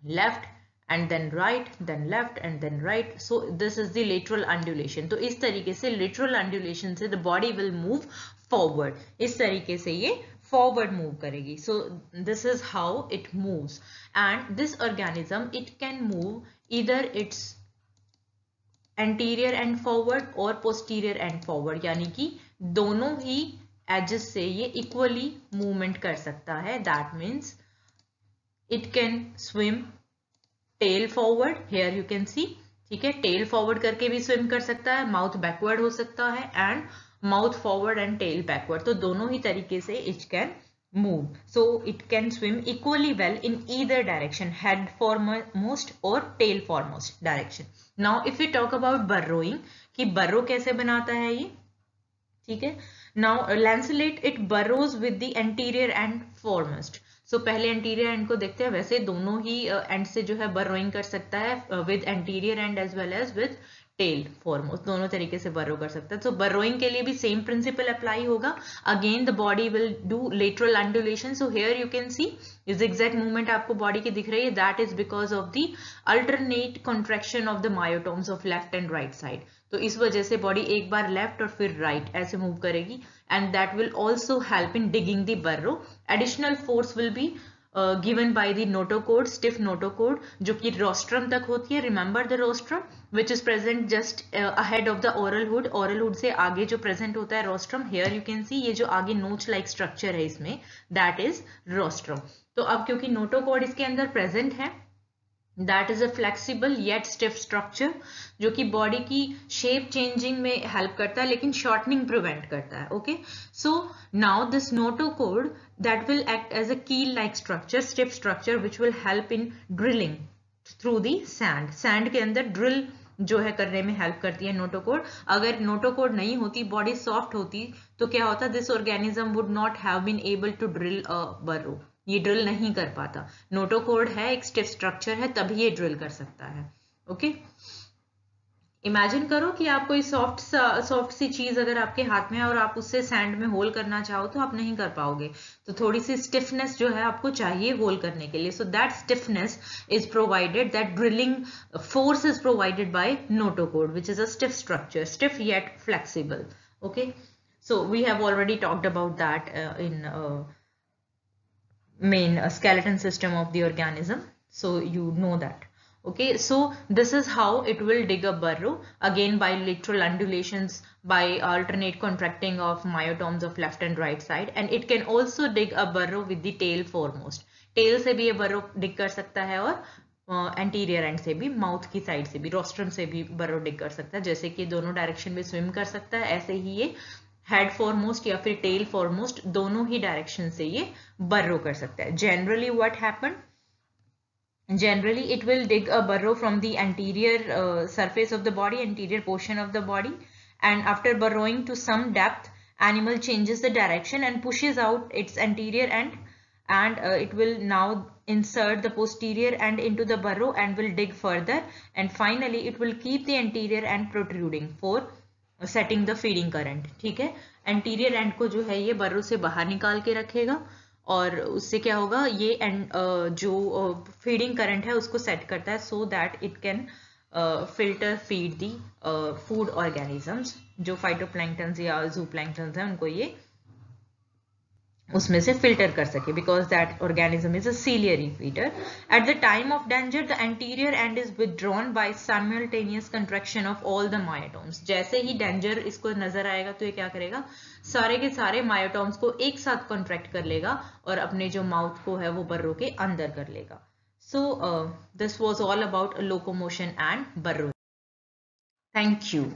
A: left and then right, then left and then right, so this is the lateral undulation. तो इस तरीके से lateral undulation से the body will move forward. इस तरीके से ये forward move करेगी. So this is how it moves, and this organism it can move either its anterior and forward or posterior and forward, यानी कि दोनों ही edges से ये equally movement कर सकता है. That means It can swim tail forward, here you can see, ठीक है, टेल फॉरवर्ड करके भी स्विम कर सकता है, माउथ बैकवर्ड हो सकता है, and mouth forward and tail backward, तो दोनों ही तरीके से it can move. So it can swim equally well in either direction, head foremost or tail foremost direction. Now if we talk about burrowing, कि burrow कैसे बनाता है ये, ठीक है. Now lanceolate it burrows with the anterior and foremost. So पहले anterior end को देखते हैं, वैसे दोनों ही end से जो है burrowing कर सकता है with anterior end as well as with tail foremost, दोनों तरीके से बर्रो कर सकता है. तो बर्रोइंग के लिए भी सेम प्रिंसिपल अप्लाई होगा. Again the body will do lateral undulation. So here you can C is exact movement आपको बॉडी की दिख रही है, that is because of the alternate contraction of the myotomes of left and right side. तो इस वजह से बॉडी एक बार लेफ्ट और फिर राइट ऐसे मूव करेगी, and that will also help in digging the Burrow. Additional force will be given by the notochord, stiff notochord, जो कि rostrum तक होती है. Remember the rostrum which is present just ahead of the oral hood. Oral hood से आगे जो present होता है rostrum, here you can see ये जो आगे नोच like structure है इसमें, that is rostrum. तो अब क्योंकि notochord इसके अंदर present है, that is a flexible yet stiff structure जो कि बॉडी की शेप चेंजिंग में हेल्प करता है लेकिन शॉर्टनिंग प्रिवेंट करता है. Okay, so now this notochord that will act as a keel like structure, stiff structure which will help in drilling through the sand. sand के अंदर ड्रिल जो है करने में हेल्प करती है notochord. अगर notochord नहीं होती, बॉडी सॉफ्ट होती, तो क्या होता, this organism would not have been able to drill a burrow. ये ड्रिल नहीं कर पाता. notochord है, एक स्टिफ स्ट्रक्चर है, तभी ये ड्रिल कर सकता है. ओके, इमेजिन करो कि आप कोई सॉफ्ट सी चीज अगर आपके हाथ में है और आप उससे सैंड में होल करना चाहो तो आप नहीं कर पाओगे. तो थोड़ी सी स्टिफनेस जो है आपको चाहिए होल करने के लिए. So that stiffness is provided, that drilling force is provided by notochord which is a stiff structure, stiff yet flexible. Okay, so we have already talked about that in main skeleton system of the organism, so you know that. Okay, so this is how it will dig a burrow, again by lateral undulations, by alternate contracting of myotomes of left and right side, and it can also dig a burrow with the tail foremost. tail से भी ये burrow dig कर सकता है, और anterior end से भी, mouth की side से भी, rostrum से भी burrow dig कर सकता है. जैसे कि दोनों direction में swim कर सकता है, ऐसे ही ये हेड फॉरमोस्ट या फिर टेल फॉरमोस्ट दोनों ही डायरेक्शन से ये बर्रो कर सकता है. Generally what happen, generally it will dig a burrow from the anterior surface of the body, anterior portion of the body, and after burrowing to some depth, animal changes the direction and pushes out its anterior end, and it will now insert the posterior end into the burrow and will dig further, and finally it will keep the anterior end protruding for setting the feeding current. ठीक है, एंटीरियर एंड को जो है ये बर्रो से बाहर निकाल के रखेगा, और उससे क्या होगा, ये जो फीडिंग करंट है उसको सेट करता है, so that it can filter feed the food organisms. जो फाइटोप्लैंक्टन्स या जूप्लैंक्टन्स हैं उनको ये उसमें से फिल्टर कर सके, because that organism is a ciliary feeder. At the time of danger the anterior and is withdrawn bye simultaneous contraction of all the myotomes. जैसे ही डेंजर इसको नजर आएगा तो ये क्या करेगा, सारे के सारे मायोटोम्स को एक साथ कॉन्ट्रैक्ट कर लेगा और अपने जो माउथ को है वो बर्रो के अंदर कर लेगा. सो this was all about locomotion and Burrow. Thank you.